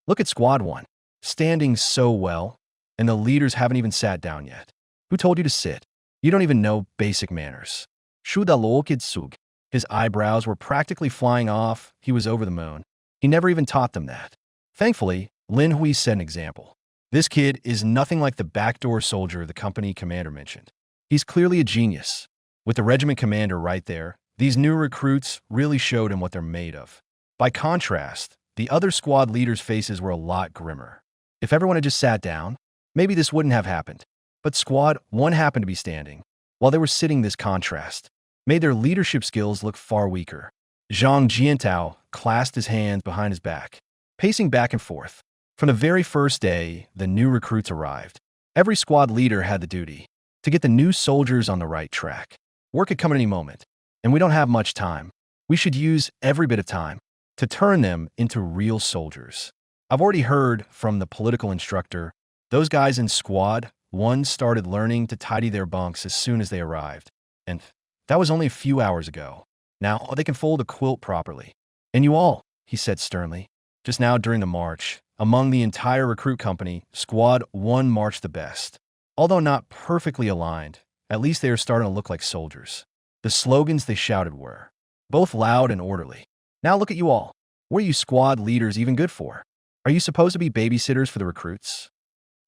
Look at Squad 1, standing so well, and the leaders haven't even sat down yet. Who told you to sit? You don't even know basic manners." Shu Dalo Kidsug. His eyebrows were practically flying off. He was over the moon. He never even taught them that. Thankfully, Lin Hui set an example. "This kid is nothing like the backdoor soldier the company commander mentioned. He's clearly a genius." With the regiment commander right there, these new recruits really showed him what they're made of. By contrast, the other squad leaders' faces were a lot grimmer. If everyone had just sat down, maybe this wouldn't have happened. But Squad 1 happened to be standing. While they were sitting, this contrast made their leadership skills look far weaker. Zhang Jiantao clasped his hands behind his back, pacing back and forth. From the very first day the new recruits arrived, every squad leader had the duty to get the new soldiers on the right track. Work could come at any moment, and we don't have much time. We should use every bit of time to turn them into real soldiers. I've already heard from the political instructor, those guys in Squad 1 started learning to tidy their bunks as soon as they arrived. And that was only a few hours ago. Now they can fold a quilt properly. And you all, he said sternly, just now during the march, among the entire recruit company, Squad 1 marched the best. Although not perfectly aligned, at least they are starting to look like soldiers. The slogans they shouted were both loud and orderly. Now look at you all. What are you squad leaders even good for? Are you supposed to be babysitters for the recruits?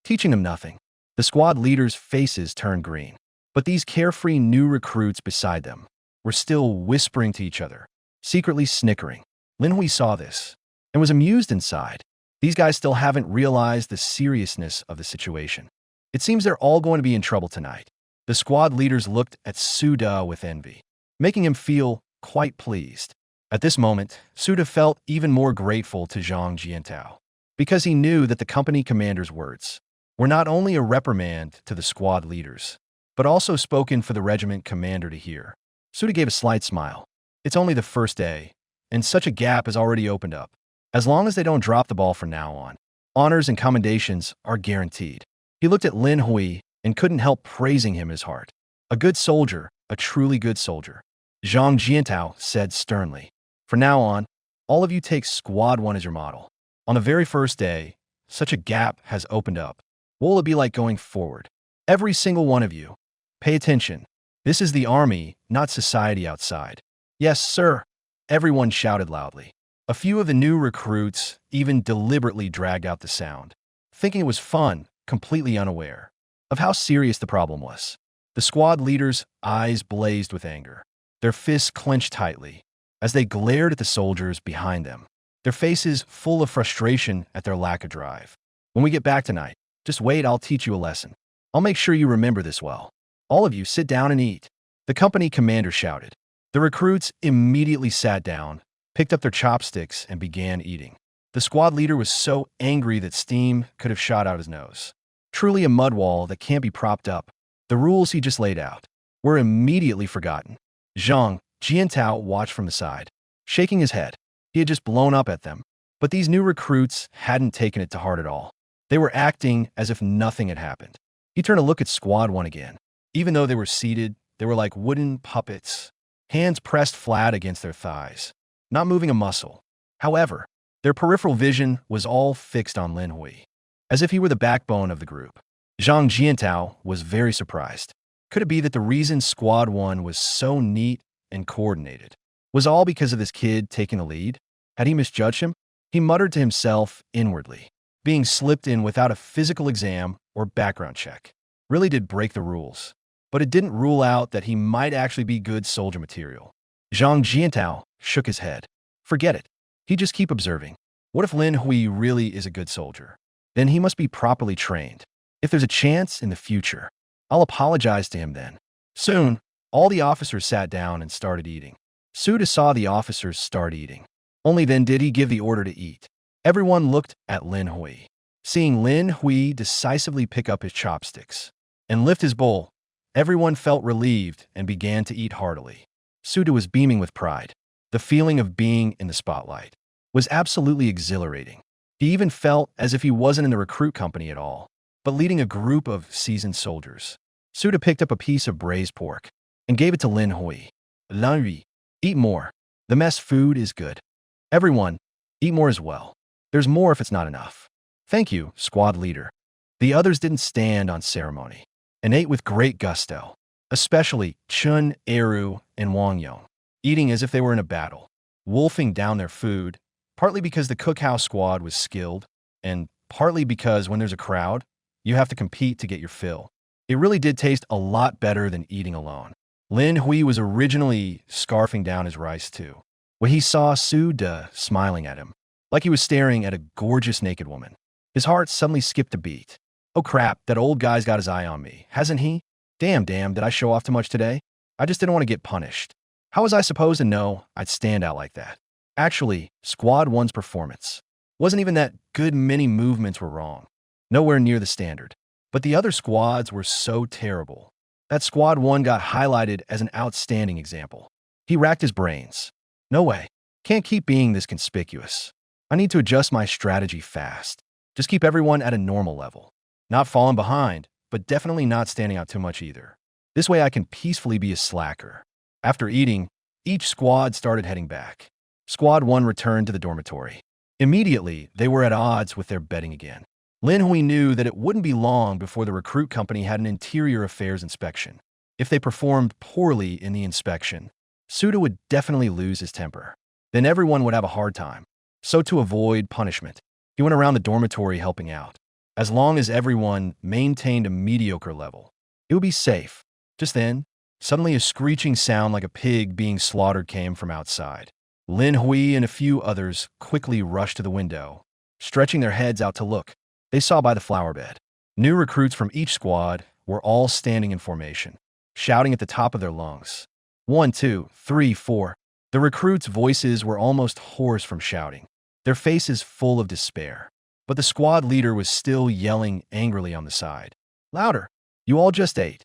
Teaching them nothing. The squad leaders' faces turned green. But these carefree new recruits beside them were still whispering to each other, secretly snickering. Lin Hui saw this and was amused inside. These guys still haven't realized the seriousness of the situation. It seems they're all going to be in trouble tonight. The squad leaders looked at Suda with envy, making him feel quite pleased. At this moment, Suda felt even more grateful to Zhang Jiantao, because he knew that the company commander's words were not only a reprimand to the squad leaders, but also spoken for the regiment commander to hear. Suda gave a slight smile. It's only the first day, and such a gap has already opened up. As long as they don't drop the ball from now on, honors and commendations are guaranteed. He looked at Lin Hui and couldn't help praising him in his heart. A good soldier, a truly good soldier. Zhang Jiantao said sternly, "From now on, all of you take Squad 1 as your model. On the very first day, such a gap has opened up. What will it be like going forward? Every single one of you, pay attention. This is the army, not society outside." "Yes, sir," everyone shouted loudly. A few of the new recruits even deliberately dragged out the sound, thinking it was fun, completely unaware of how serious the problem was. The squad leaders' eyes blazed with anger. Their fists clenched tightly as they glared at the soldiers behind them, their faces full of frustration at their lack of drive. "When we get back tonight, just wait, I'll teach you a lesson. I'll make sure you remember this well. All of you sit down and eat," the company commander shouted. The recruits immediately sat down, picked up their chopsticks, and began eating. The squad leader was so angry that steam could have shot out his nose. Truly a mud wall that can't be propped up. The rules he just laid out were immediately forgotten. Zhang Jiantao watched from the side, shaking his head. He had just blown up at them. But these new recruits hadn't taken it to heart at all. They were acting as if nothing had happened. He turned to look at Squad 1 again. Even though they were seated, they were like wooden puppets, hands pressed flat against their thighs, not moving a muscle. However, their peripheral vision was all fixed on Lin Hui, as if he were the backbone of the group. Zhang Jiantao was very surprised. Could it be that the reason Squad 1 was so neat and coordinated was all because of this kid taking the lead? Had he misjudged him? He muttered to himself inwardly. Being slipped in without a physical exam or background check really did break the rules, but it didn't rule out that he might actually be good soldier material. Zhang Jiantao shook his head. Forget it. He'd just keep observing. What if Lin Hui really is a good soldier? Then he must be properly trained. If there's a chance in the future, I'll apologize to him then. Soon, all the officers sat down and started eating. Suda saw the officers start eating. Only then did he give the order to eat. Everyone looked at Lin Hui. Seeing Lin Hui decisively pick up his chopsticks and lift his bowl, everyone felt relieved and began to eat heartily. Suda was beaming with pride. The feeling of being in the spotlight was absolutely exhilarating. He even felt as if he wasn't in the recruit company at all, but leading a group of seasoned soldiers. Suda picked up a piece of braised pork and gave it to Lin Hui. Lin Hui, eat more. The mess food is good. Everyone, eat more as well. There's more if it's not enough. Thank you, squad leader. The others didn't stand on ceremony and ate with great gusto, especially Chun, Eru, and Wang Yong, eating as if they were in a battle, wolfing down their food, partly because the cookhouse squad was skilled, and partly because when there's a crowd, you have to compete to get your fill. It really did taste a lot better than eating alone. Lin Hui was originally scarfing down his rice too, when he saw Su De smiling at him, like he was staring at a gorgeous naked woman. His heart suddenly skipped a beat. Oh crap, that old guy's got his eye on me, hasn't he? Damn, did I show off too much today? I just didn't want to get punished. How was I supposed to know I'd stand out like that? Actually, Squad 1's performance wasn't even that good. Many movements were wrong, nowhere near the standard. But the other squads were so terrible that Squad 1 got highlighted as an outstanding example. He racked his brains. No way. Can't keep being this conspicuous. I need to adjust my strategy fast. Just keep everyone at a normal level. Not falling behind, but definitely not standing out too much either. This way I can peacefully be a slacker. After eating, each squad started heading back. Squad 1 returned to the dormitory. Immediately, they were at odds with their betting again. Lin Hui knew that it wouldn't be long before the recruit company had an interior affairs inspection. If they performed poorly in the inspection, Suda would definitely lose his temper. Then everyone would have a hard time. So to avoid punishment, he went around the dormitory helping out. As long as everyone maintained a mediocre level, it would be safe. Just then, suddenly a screeching sound like a pig being slaughtered came from outside. Lin Hui and a few others quickly rushed to the window, stretching their heads out to look. They saw by the flower bed. New recruits from each squad were all standing in formation, shouting at the top of their lungs. 1, 2, 3, 4. The recruits' voices were almost hoarse from shouting, their faces full of despair. But the squad leader was still yelling angrily on the side. Louder! You all just ate.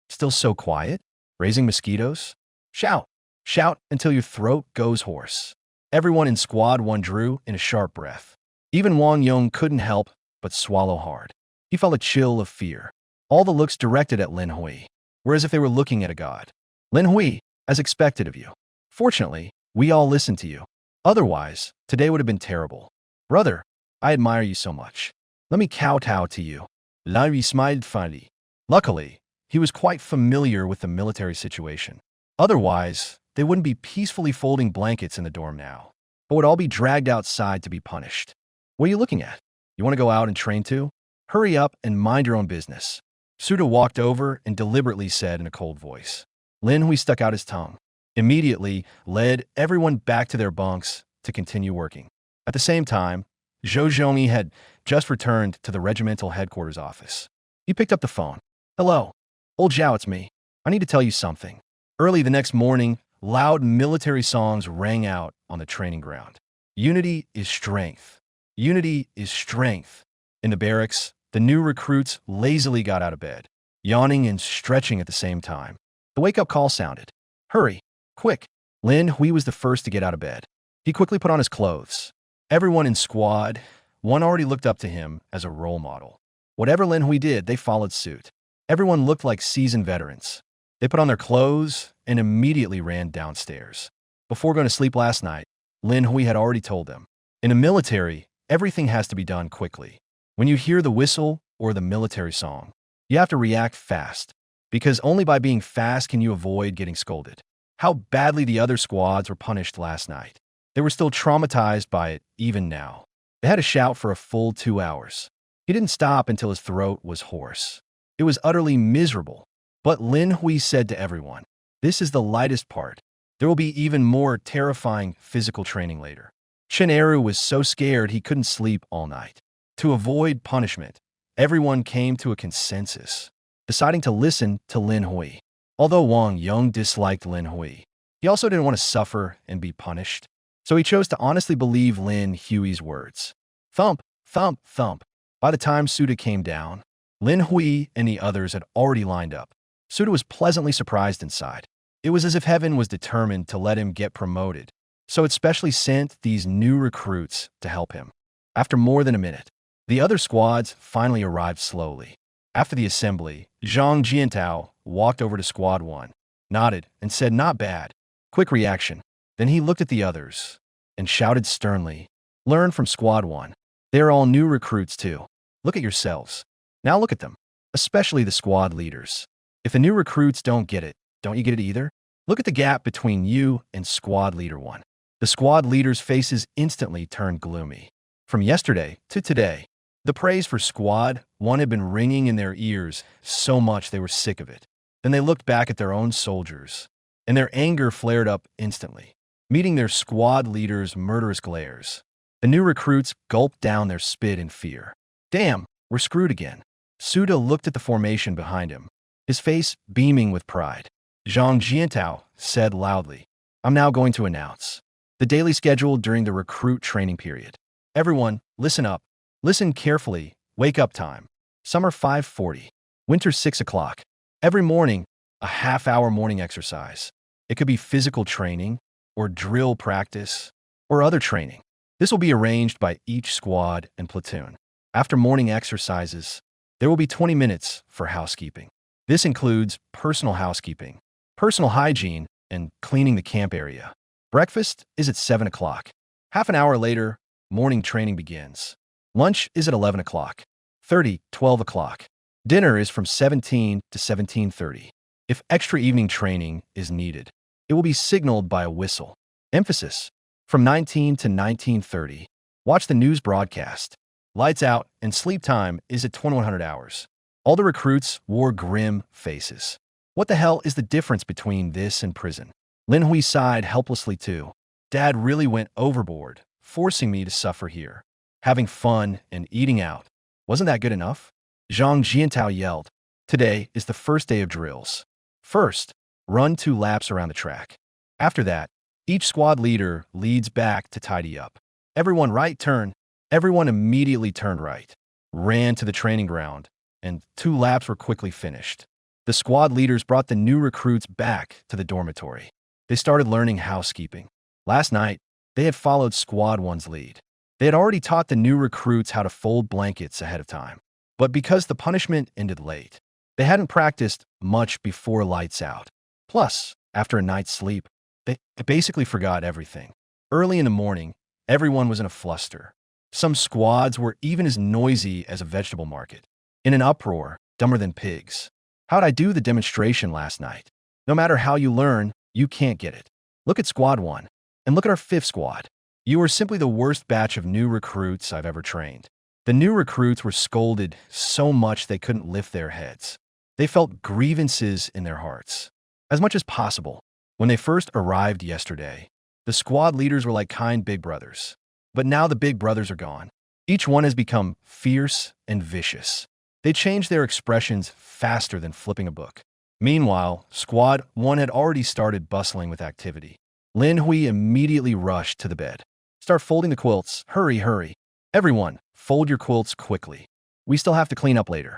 Still so quiet? Raising mosquitoes? Shout! Shout until your throat goes hoarse. Everyone in Squad 1 drew in a sharp breath. Even Wang Yong couldn't help but swallow hard. He felt a chill of fear. All the looks directed at Lin Hui were as if they were looking at a god. Lin Hui, as expected of you. Fortunately, we all listened to you. Otherwise, today would have been terrible. Brother, I admire you so much. Let me kowtow to you. Lin Hui smiled funny. Luckily, he was quite familiar with the military situation. Otherwise, they wouldn't be peacefully folding blankets in the dorm now, but would all be dragged outside to be punished. What are you looking at? You want to go out and train too? Hurry up and mind your own business. Suda walked over and deliberately said in a cold voice. Lin Hui stuck out his tongue, immediately led everyone back to their bunks to continue working. At the same time, Zhou Zhongyi had just returned to the regimental headquarters office. He picked up the phone. Hello. Old Zhao, it's me. I need to tell you something. Early the next morning, loud military songs rang out on the training ground. Unity is strength. Unity is strength. In the barracks, the new recruits lazily got out of bed, yawning and stretching at the same time. The wake-up call sounded. Hurry, quick. Lin Hui was the first to get out of bed. He quickly put on his clothes. Everyone in Squad 1 already looked up to him as a role model. Whatever Lin Hui did, they followed suit. Everyone looked like seasoned veterans. They put on their clothes and immediately ran downstairs. Before going to sleep last night, Lin Hui had already told them, in the military, everything has to be done quickly. When you hear the whistle or the military song, you have to react fast, because only by being fast can you avoid getting scolded. How badly the other squads were punished last night. They were still traumatized by it even now. They had to shout for a full 2 hours. He didn't stop until his throat was hoarse. It was utterly miserable. But Lin Hui said to everyone, this is the lightest part. There will be even more terrifying physical training later. Shin Eru was so scared he couldn't sleep all night. To avoid punishment, everyone came to a consensus, deciding to listen to Lin Hui. Although Wang Yong disliked Lin Hui, he also didn't want to suffer and be punished, so he chose to honestly believe Lin Hui's words. Thump, thump, thump. By the time Suda came down, Lin Hui and the others had already lined up. Suda was pleasantly surprised inside. It was as if heaven was determined to let him get promoted, so it specially sent these new recruits to help him. After more than a minute, the other squads finally arrived slowly. After the assembly, Zhang Jiantao walked over to Squad 1, nodded, and said, "Not bad." Quick reaction. Then he looked at the others and shouted sternly, "Learn from Squad 1. They are all new recruits too. Look at yourselves. Now look at them, especially the squad leaders. If the new recruits don't get it, don't you get it either? Look at the gap between you and Squad Leader 1. The squad leaders' faces instantly turned gloomy. From yesterday to today, the praise for Squad 1 had been ringing in their ears so much they were sick of it. Then they looked back at their own soldiers, and their anger flared up instantly, meeting their squad leaders' murderous glares. The new recruits gulped down their spit in fear. Damn, we're screwed again. Suda looked at the formation behind him, his face beaming with pride. Zhang Jiantao said loudly, "I'm now going to announce the daily schedule during the recruit training period. Everyone, listen up. Listen carefully. Wake up time. Summer 5:40. Winter 6 o'clock. Every morning, a half-hour morning exercise. It could be physical training, or drill practice, or other training. This will be arranged by each squad and platoon. After morning exercises, there will be 20 minutes for housekeeping. This includes personal housekeeping, personal hygiene, and cleaning the camp area. Breakfast is at 7 o'clock. Half an hour later, morning training begins. Lunch is at 11 o'clock. 12 o'clock. Dinner is from 17 to 17:30. If extra evening training is needed, it will be signaled by a whistle. Emphasis. From 19 to 19:30. Watch the news broadcast. Lights out and sleep time is at 2100 hours. All the recruits wore grim faces. What the hell is the difference between this and prison? Lin Hui sighed helplessly too. Dad really went overboard, forcing me to suffer here. Having fun and eating out. Wasn't that good enough? Zhang Jiantao yelled. Today is the first day of drills. First, run 2 laps around the track. After that, each squad leader leads back to tidy up. Everyone right turn. Everyone immediately turned right, ran to the training ground, and 2 laps were quickly finished. The squad leaders brought the new recruits back to the dormitory. They started learning housekeeping. Last night, they had followed Squad 1's lead. They had already taught the new recruits how to fold blankets ahead of time. But because the punishment ended late, they hadn't practiced much before lights out. Plus, after a night's sleep, they basically forgot everything. Early in the morning, everyone was in a fluster. Some squads were even as noisy as a vegetable market. In an uproar, dumber than pigs. How'd I do the demonstration last night? No matter how you learn, you can't get it. Look at Squad 1, and look at our 5th squad. You are simply the worst batch of new recruits I've ever trained. The new recruits were scolded so much they couldn't lift their heads. They felt grievances in their hearts. As much as possible, when they first arrived yesterday, the squad leaders were like kind big brothers. But now the big brothers are gone. Each one has become fierce and vicious. They changed their expressions faster than flipping a book. Meanwhile, Squad 1 had already started bustling with activity. Lin Hui immediately rushed to the bed. Start folding the quilts. Hurry, hurry. Everyone, fold your quilts quickly. We still have to clean up later.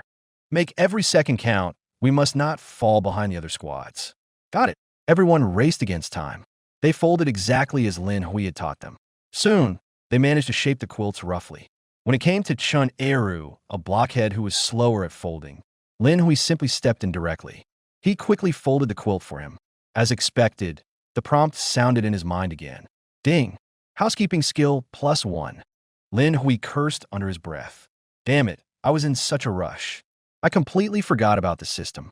Make every second count. We must not fall behind the other squads. Got it. Everyone raced against time. They folded exactly as Lin Hui had taught them. Soon, they managed to shape the quilts roughly. When it came to Chun Eru, a blockhead who was slower at folding, Lin Hui simply stepped in directly. He quickly folded the quilt for him. As expected, the prompt sounded in his mind again. Ding! Housekeeping skill +1. Lin Hui cursed under his breath. Damn it, I was in such a rush. I completely forgot about the system.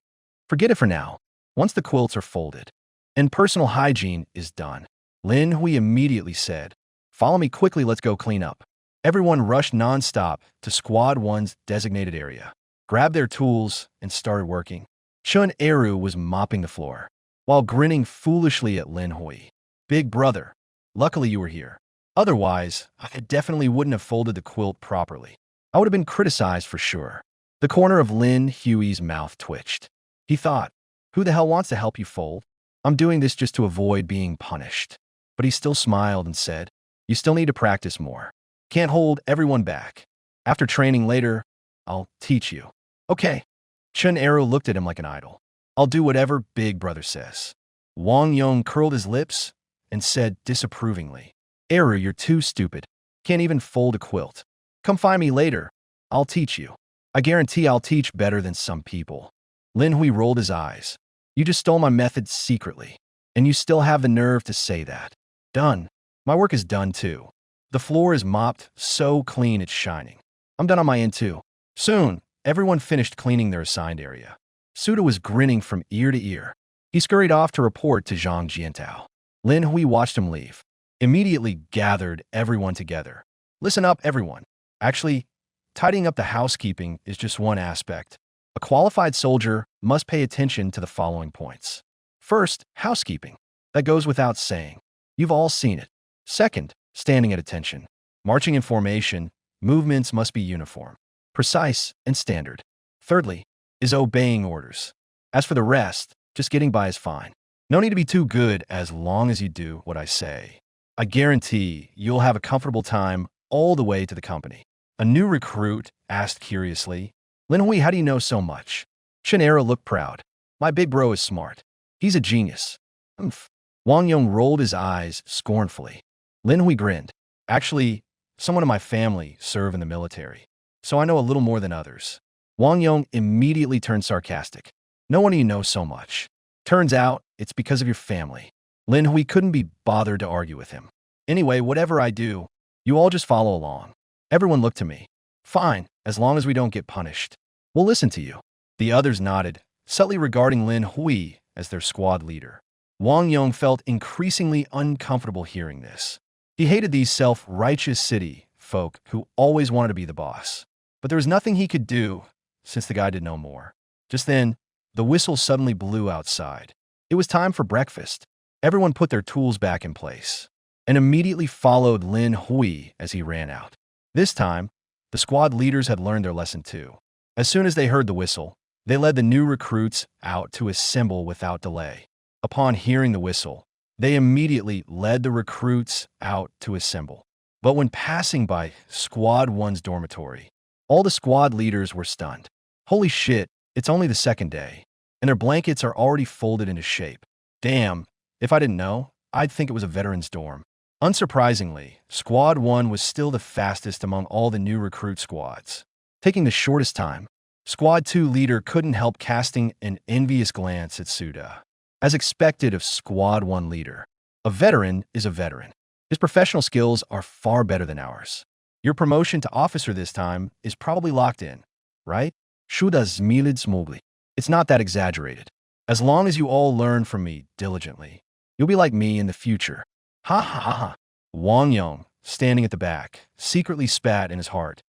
Forget it for now. Once the quilts are folded and personal hygiene is done, Lin Hui immediately said, "Follow me quickly, let's go clean up." Everyone rushed non-stop to Squad 1's designated area, grabbed their tools, and started working. Chun Eru was mopping the floor. while grinning foolishly at Lin Hui. Big brother, luckily you were here. Otherwise, I definitely wouldn't have folded the quilt properly. I would have been criticized for sure. The corner of Lin Hui's mouth twitched. He thought, who the hell wants to help you fold? I'm doing this just to avoid being punished. But he still smiled and said, you still need to practice more. Can't hold everyone back. After training later, I'll teach you. Okay. Chen Arrow looked at him like an idol. I'll do whatever Big Brother says. Wang Yong curled his lips and said disapprovingly, Arrow, you're too stupid. Can't even fold a quilt. Come find me later. I'll teach you. I guarantee I'll teach better than some people. Lin Hui rolled his eyes. You just stole my method secretly, and you still have the nerve to say that. Done. My work is done too. The floor is mopped so clean it's shining. I'm done on my end too. Soon, everyone finished cleaning their assigned area. Suda was grinning from ear to ear. He scurried off to report to Zhang Jiantao. Lin Hui watched him leave, immediately gathered everyone together. Listen up, everyone. Actually, tidying up the housekeeping is just one aspect. A qualified soldier must pay attention to the following points. First, housekeeping. That goes without saying. You've all seen it. Second, standing at attention. Marching in formation, movements must be uniform, precise, and standard. Thirdly, is obeying orders. As for the rest, just getting by is fine. No need to be too good as long as you do what I say. I guarantee you'll have a comfortable time all the way to the company. A new recruit asked curiously, Lin Hui, how do you know so much? Chen Arrow looked proud. My big bro is smart. He's a genius. Humph. Wang Yong rolled his eyes scornfully. Lin Hui grinned. Actually, someone in my family served in the military, so I know a little more than others. Wang Yong immediately turned sarcastic. No wonder you know so much. Turns out, it's because of your family. Lin Hui couldn't be bothered to argue with him. Anyway, whatever I do, you all just follow along. Everyone looked to me. Fine, as long as we don't get punished. We'll listen to you. The others nodded, subtly regarding Lin Hui as their squad leader. Wang Yong felt increasingly uncomfortable hearing this. He hated these self-righteous city folk who always wanted to be the boss. But there was nothing he could do, since the guy did no more. Just then, the whistle suddenly blew outside. It was time for breakfast. Everyone put their tools back in place, and immediately followed Lin Hui as he ran out. This time, the squad leaders had learned their lesson too. As soon as they heard the whistle, they led the new recruits out to assemble without delay. Upon hearing the whistle, they immediately led the recruits out to assemble. But when passing by Squad 1's dormitory, all the squad leaders were stunned. Holy shit, it's only the second day, and their blankets are already folded into shape. Damn, if I didn't know, I'd think it was a veteran's dorm. Unsurprisingly, Squad 1 was still the fastest among all the new recruit squads. Taking the shortest time, Squad 2 leader couldn't help casting an envious glance at Suda. As expected of Squad 1 leader, a veteran is a veteran. His professional skills are far better than ours. Your promotion to officer this time is probably locked in, right? Suda smiled smugly. It's not that exaggerated. As long as you all learn from me diligently, you'll be like me in the future. Ha ha ha ha. Wang Yong, standing at the back, secretly spat in his heart.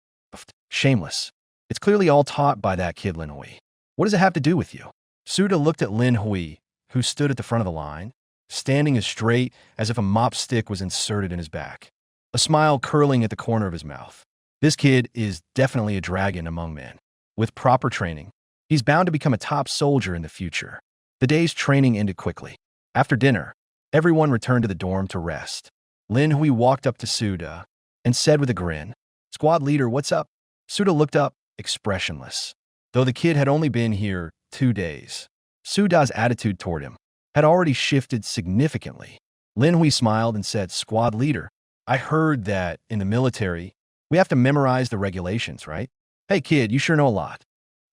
Shameless. It's clearly all taught by that kid Lin Hui. What does it have to do with you? Suda looked at Lin Hui, who stood at the front of the line, standing as straight as if a mop stick was inserted in his back, a smile curling at the corner of his mouth. This kid is definitely a dragon among men. With proper training, he's bound to become a top soldier in the future. The day's training ended quickly. After dinner, everyone returned to the dorm to rest. Lin Hui walked up to Suda and said with a grin, Squad leader, what's up? Suda looked up, expressionless. Though the kid had only been here 2 days, Suda's attitude toward him had already shifted significantly. Lin Hui smiled and said, Squad leader, I heard that in the military, we have to memorize the regulations, right? Hey kid, you sure know a lot.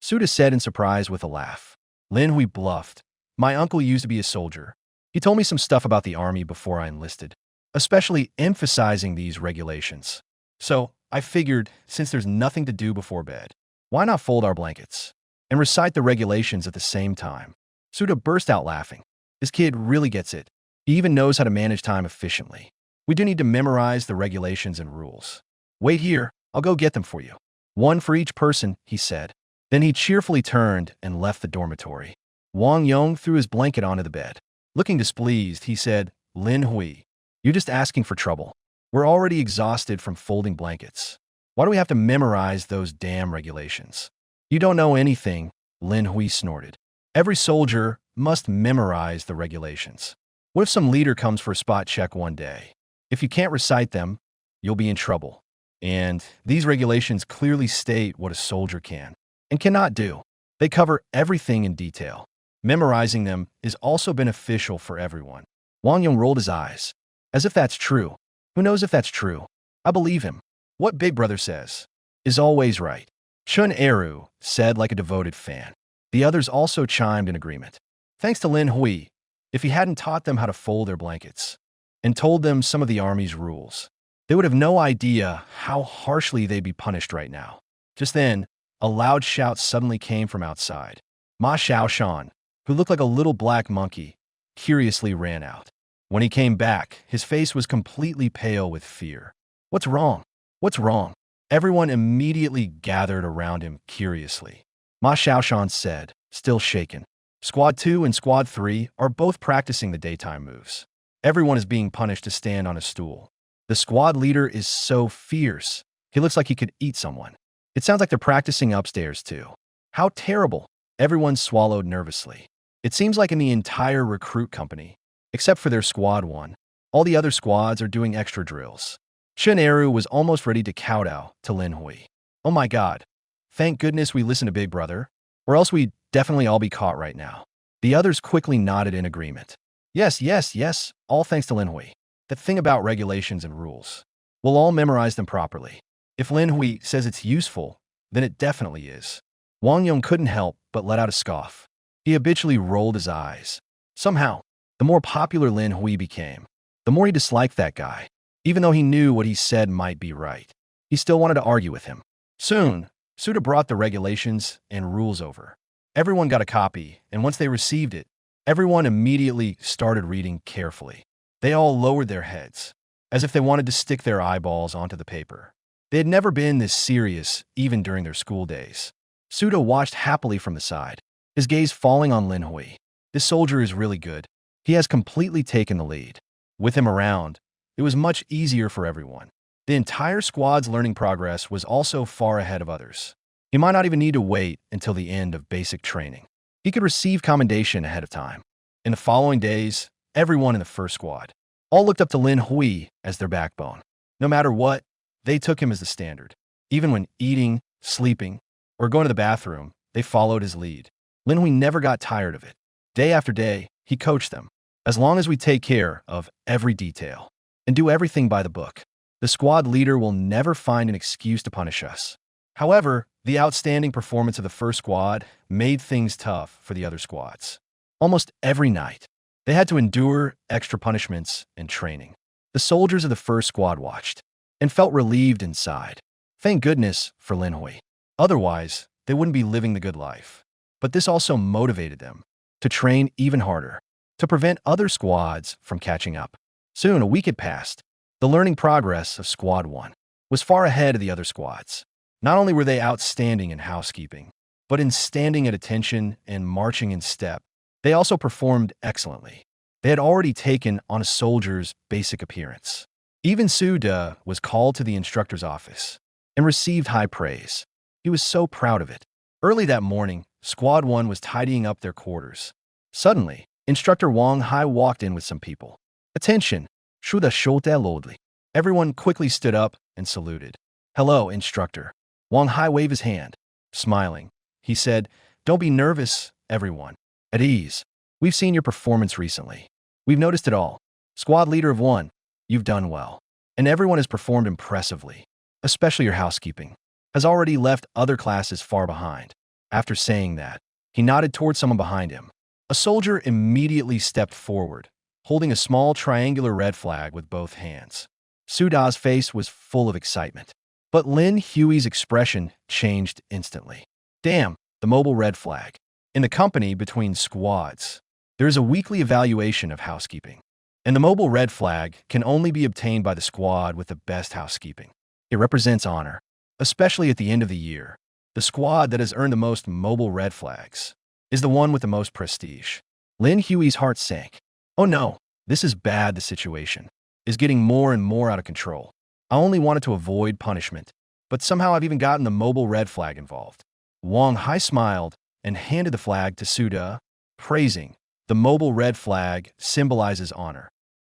Suda said in surprise with a laugh. Lin Hui bluffed. My uncle used to be a soldier. He told me some stuff about the army before I enlisted, especially emphasizing these regulations. So I figured, since there's nothing to do before bed, why not fold our blankets and recite the regulations at the same time? Suda burst out laughing. This kid really gets it. He even knows how to manage time efficiently. We do need to memorize the regulations and rules. Wait here, I'll go get them for you. One for each person, he said. Then he cheerfully turned and left the dormitory. Wang Yong threw his blanket onto the bed. Looking displeased, he said, Lin Hui, you're just asking for trouble. We're already exhausted from folding blankets. Why do we have to memorize those damn regulations? You don't know anything, Lin Hui snorted. Every soldier must memorize the regulations. What if some leader comes for a spot check one day? If you can't recite them, you'll be in trouble. And these regulations clearly state what a soldier can and cannot do. They cover everything in detail. Memorizing them is also beneficial for everyone. Wang Yong rolled his eyes. As if that's true. Who knows if that's true? I believe him. What Big Brother says is always right. Chun Eru said like a devoted fan. The others also chimed in agreement. Thanks to Lin Hui, if he hadn't taught them how to fold their blankets and told them some of the army's rules, they would have no idea how harshly they'd be punished right now. Just then, a loud shout suddenly came from outside. Ma Xiaoshan, who looked like a little black monkey, curiously ran out. When he came back, his face was completely pale with fear. What's wrong? What's wrong? Everyone immediately gathered around him curiously. Ma Xiaoshan said, still shaken. Squad 2 and Squad 3 are both practicing the daytime moves. Everyone is being punished to stand on a stool. The squad leader is so fierce. He looks like he could eat someone. It sounds like they're practicing upstairs too. How terrible. Everyone swallowed nervously. It seems like in the entire recruit company, except for their Squad 1, all the other squads are doing extra drills. Chun Eru was almost ready to kowtow to Lin Hui. Oh my god. Thank goodness we listened to Big Brother, or else we'd definitely all be caught right now. The others quickly nodded in agreement. Yes, yes, yes, all thanks to Lin Hui. The thing about regulations and rules. We'll all memorize them properly. If Lin Hui says it's useful, then it definitely is. Wang Yong couldn't help but let out a scoff. He habitually rolled his eyes. Somehow, the more popular Lin Hui became, the more he disliked that guy. Even though he knew what he said might be right, he still wanted to argue with him. Soon, Suda brought the regulations and rules over. Everyone got a copy, and once they received it, everyone immediately started reading carefully. They all lowered their heads, as if they wanted to stick their eyeballs onto the paper. They had never been this serious, even during their school days. Suda watched happily from the side, his gaze falling on Lin Hui. This soldier is really good. He has completely taken the lead. With him around, it was much easier for everyone. The entire squad's learning progress was also far ahead of others. He might not even need to wait until the end of basic training. He could receive commendation ahead of time. In the following days, everyone in the first squad all looked up to Lin Hui as their backbone. No matter what, they took him as the standard. Even when eating, sleeping, or going to the bathroom, they followed his lead. Lin Hui never got tired of it. Day after day, he coached them. As long as we take care of every detail and do everything by the book, the squad leader will never find an excuse to punish us. However, the outstanding performance of the first squad made things tough for the other squads. Almost every night, they had to endure extra punishments and training. The soldiers of the first squad watched and felt relieved inside. Thank goodness for Lin Hui. Otherwise, they wouldn't be living the good life. But this also motivated them to train even harder, to prevent other squads from catching up. Soon, a week had passed. The learning progress of Squad 1 was far ahead of the other squads. Not only were they outstanding in housekeeping, but in standing at attention and marching in step, they also performed excellently. They had already taken on a soldier's basic appearance. Even Su De was called to the instructor's office and received high praise. He was so proud of it. Early that morning, Squad 1 was tidying up their quarters. Suddenly, Instructor Wang Hai walked in with some people. Attention! Shu De shou de lodli. Everyone quickly stood up and saluted. Hello, instructor. Wang Hai waved his hand. Smiling, he said, Don't be nervous, everyone. At ease. We've seen your performance recently. We've noticed it all. Squad leader of 1, you've done well. And everyone has performed impressively. Especially your housekeeping has already left other classes far behind. After saying that, he nodded toward someone behind him. A soldier immediately stepped forward, holding a small triangular red flag with both hands. Suda's face was full of excitement. But Lin Hui's expression changed instantly. Damn, the mobile red flag. In the company between squads, there is a weekly evaluation of housekeeping. And the mobile red flag can only be obtained by the squad with the best housekeeping. It represents honor, especially at the end of the year. The squad that has earned the most mobile red flags is the one with the most prestige. Lin Hui's heart sank. Oh no, this is bad. The situation is getting more and more out of control. I only wanted to avoid punishment, but somehow I've even gotten the mobile red flag involved. Wang Hai smiled and handed the flag to Suda, praising. The mobile red flag symbolizes honor.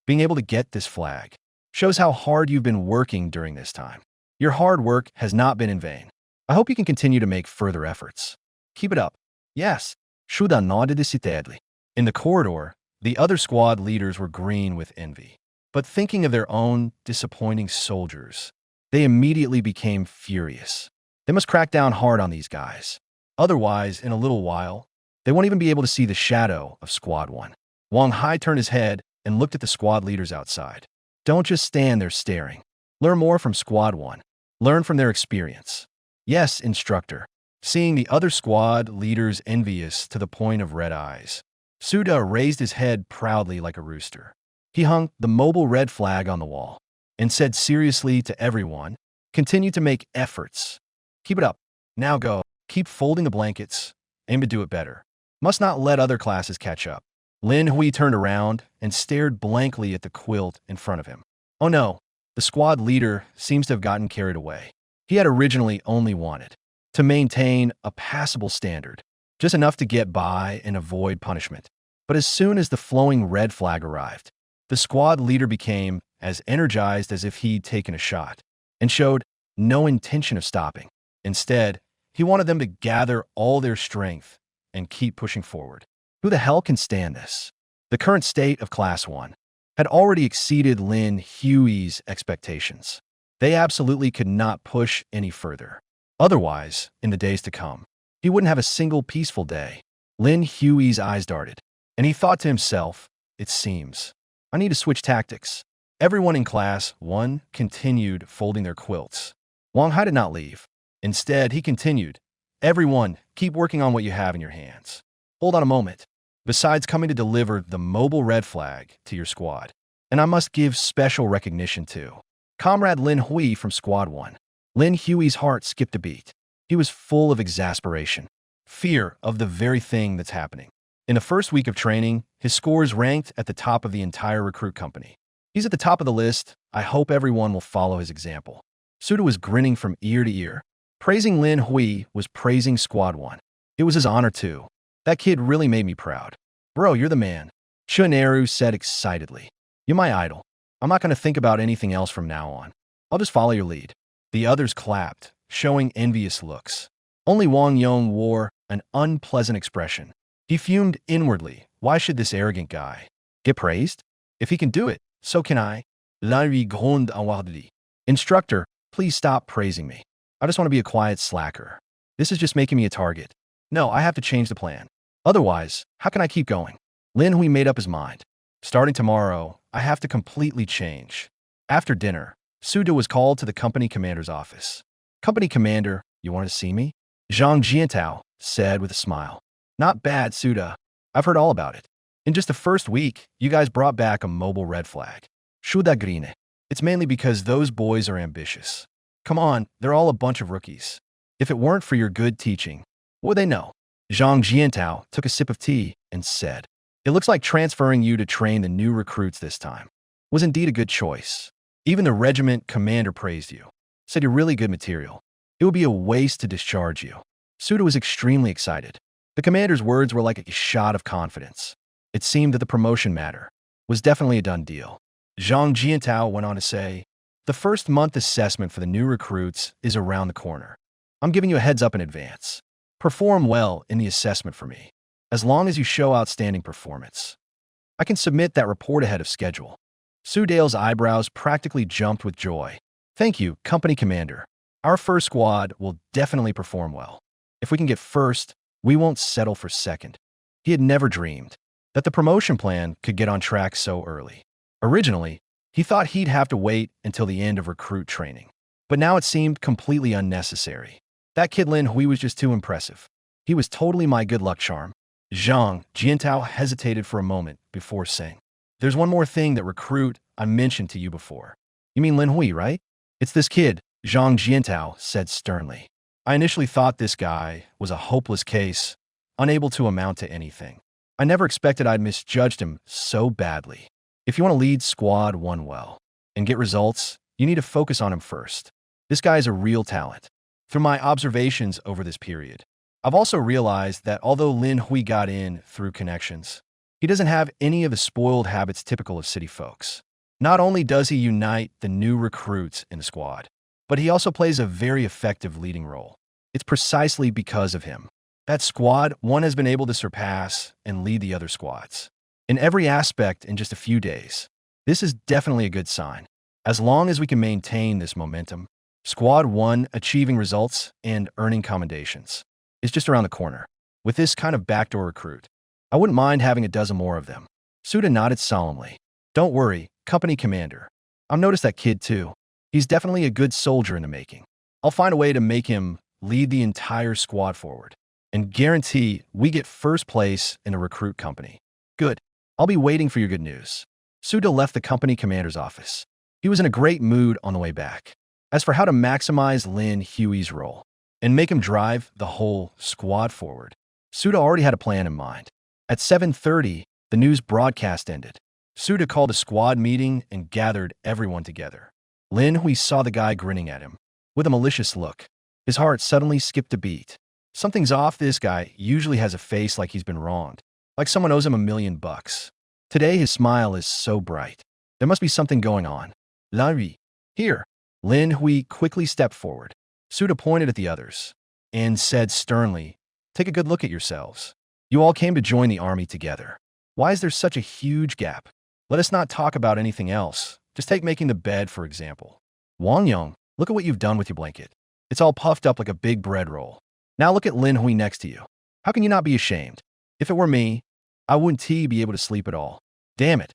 Being able to get this flag shows how hard you've been working during this time. Your hard work has not been in vain. I hope you can continue to make further efforts. Keep it up. Yes, Shuda nodded decidedly. In the corridor, the other squad leaders were green with envy. But thinking of their own disappointing soldiers, they immediately became furious. They must crack down hard on these guys. Otherwise, in a little while, they won't even be able to see the shadow of Squad 1. Wang Hai turned his head and looked at the squad leaders outside. Don't just stand there staring. Learn more from Squad 1. Learn from their experience. Yes, instructor. Seeing the other squad leaders envious to the point of red eyes, Suda raised his head proudly like a rooster. He hung the mobile red flag on the wall and said seriously to everyone, continue to make efforts. Keep it up. Now go. Keep folding the blankets. Aim to do it better. Must not let other classes catch up. Lin Hui turned around and stared blankly at the quilt in front of him. Oh no, the squad leader seems to have gotten carried away. He had originally only wanted to maintain a passable standard, just enough to get by and avoid punishment. But as soon as the flowing red flag arrived, the squad leader became as energized as if he'd taken a shot and showed no intention of stopping. Instead, he wanted them to gather all their strength and keep pushing forward. Who the hell can stand this? The current state of Class 1 had already exceeded Lin Hui's expectations. They absolutely could not push any further. Otherwise, in the days to come, he wouldn't have a single peaceful day. Lin Hui's eyes darted, and he thought to himself, it seems I need to switch tactics. Everyone in Class 1 continued folding their quilts. Wang Hai did not leave. Instead, he continued, everyone, keep working on what you have in your hands. Hold on a moment. Besides coming to deliver the mobile red flag to your squad, and I must give special recognition to Comrade Lin Hui from Squad 1. Lin Hui's heart skipped a beat. He was full of exasperation, fear of the very thing that's happening. In the first week of training, his scores ranked at the top of the entire recruit company. He's at the top of the list. I hope everyone will follow his example. Suda was grinning from ear to ear. Praising Lin Hui was praising Squad 1. It was his honor too. That kid really made me proud. Bro, you're the man. Chuneru said excitedly. You're my idol. I'm not going to think about anything else from now on. I'll just follow your lead. The others clapped, showing envious looks. Only Wang Yong wore an unpleasant expression. He fumed inwardly. Why should this arrogant guy get praised? If he can do it, so can I. La Gronde Awardie. Instructor, please stop praising me. I just want to be a quiet slacker. This is just making me a target. No, I have to change the plan. Otherwise, how can I keep going? Lin Hui made up his mind. Starting tomorrow, I have to completely change. After dinner, Suda was called to the company commander's office. Company commander, you want to see me? Zhang Jiantao said with a smile. Not bad, Suda. I've heard all about it. In just the first week, you guys brought back a mobile red flag. Shuda grine. It's mainly because those boys are ambitious. Come on, they're all a bunch of rookies. If it weren't for your good teaching, what would they know? Zhang Jiantao took a sip of tea and said, it looks like transferring you to train the new recruits this time was indeed a good choice. Even the regiment commander praised you, said you're really good material. It would be a waste to discharge you. Suda was extremely excited. The commander's words were like a shot of confidence. It seemed that the promotion matter was definitely a done deal. Zhang Jiantao went on to say, the first month assessment for the new recruits is around the corner. I'm giving you a heads up in advance. Perform well in the assessment for me. As long as you show outstanding performance, I can submit that report ahead of schedule. Sudale's eyebrows practically jumped with joy. Thank you, company commander. Our first squad will definitely perform well. If we can get first, we won't settle for second. He had never dreamed that the promotion plan could get on track so early. Originally, he thought he'd have to wait until the end of recruit training. But now it seemed completely unnecessary. That kid Lin Hui was just too impressive. He was totally my good luck charm. Zhang Jiantao hesitated for a moment before saying, there's one more thing that recruit I mentioned to you before. You mean Lin Hui, right? It's this kid, Zhang Jiantao said sternly. I initially thought this guy was a hopeless case, unable to amount to anything. I never expected I'd misjudged him so badly. If you want to lead Squad 1 well and get results, you need to focus on him first. This guy is a real talent. Through my observations over this period, I've also realized that although Lin Hui got in through connections, he doesn't have any of the spoiled habits typical of city folks. Not only does he unite the new recruits in the squad, but he also plays a very effective leading role. It's precisely because of him that Squad 1 has been able to surpass and lead the other squads in every aspect in just a few days. This is definitely a good sign. As long as we can maintain this momentum, Squad 1 achieving results and earning commendations is just around the corner. With this kind of backdoor recruit, I wouldn't mind having a dozen more of them. Suda nodded solemnly. Don't worry, company commander. I've noticed that kid too. He's definitely a good soldier in the making. I'll find a way to make him lead the entire squad forward and guarantee we get first place in a recruit company. Good. I'll be waiting for your good news. Suda left the company commander's office. He was in a great mood on the way back. As for how to maximize Lin Hui's role and make him drive the whole squad forward, Suda already had a plan in mind. At 7:30, the news broadcast ended. Suda called a squad meeting and gathered everyone together. Lin Hui saw the guy grinning at him with a malicious look. His heart suddenly skipped a beat. Something's off. This guy usually has a face like he's been wronged, like someone owes him $1,000,000. Today, his smile is so bright. There must be something going on. Larry, here. Lin Hui quickly stepped forward. Suda pointed at the others and said sternly, take a good look at yourselves. You all came to join the army together. Why is there such a huge gap? Let us not talk about anything else. Just take making the bed, for example. Wang Yong, look at what you've done with your blanket. It's all puffed up like a big bread roll. Now look at Lin Hui next to you. How can you not be ashamed? If it were me, I wouldn't be able to sleep at all. Damn it.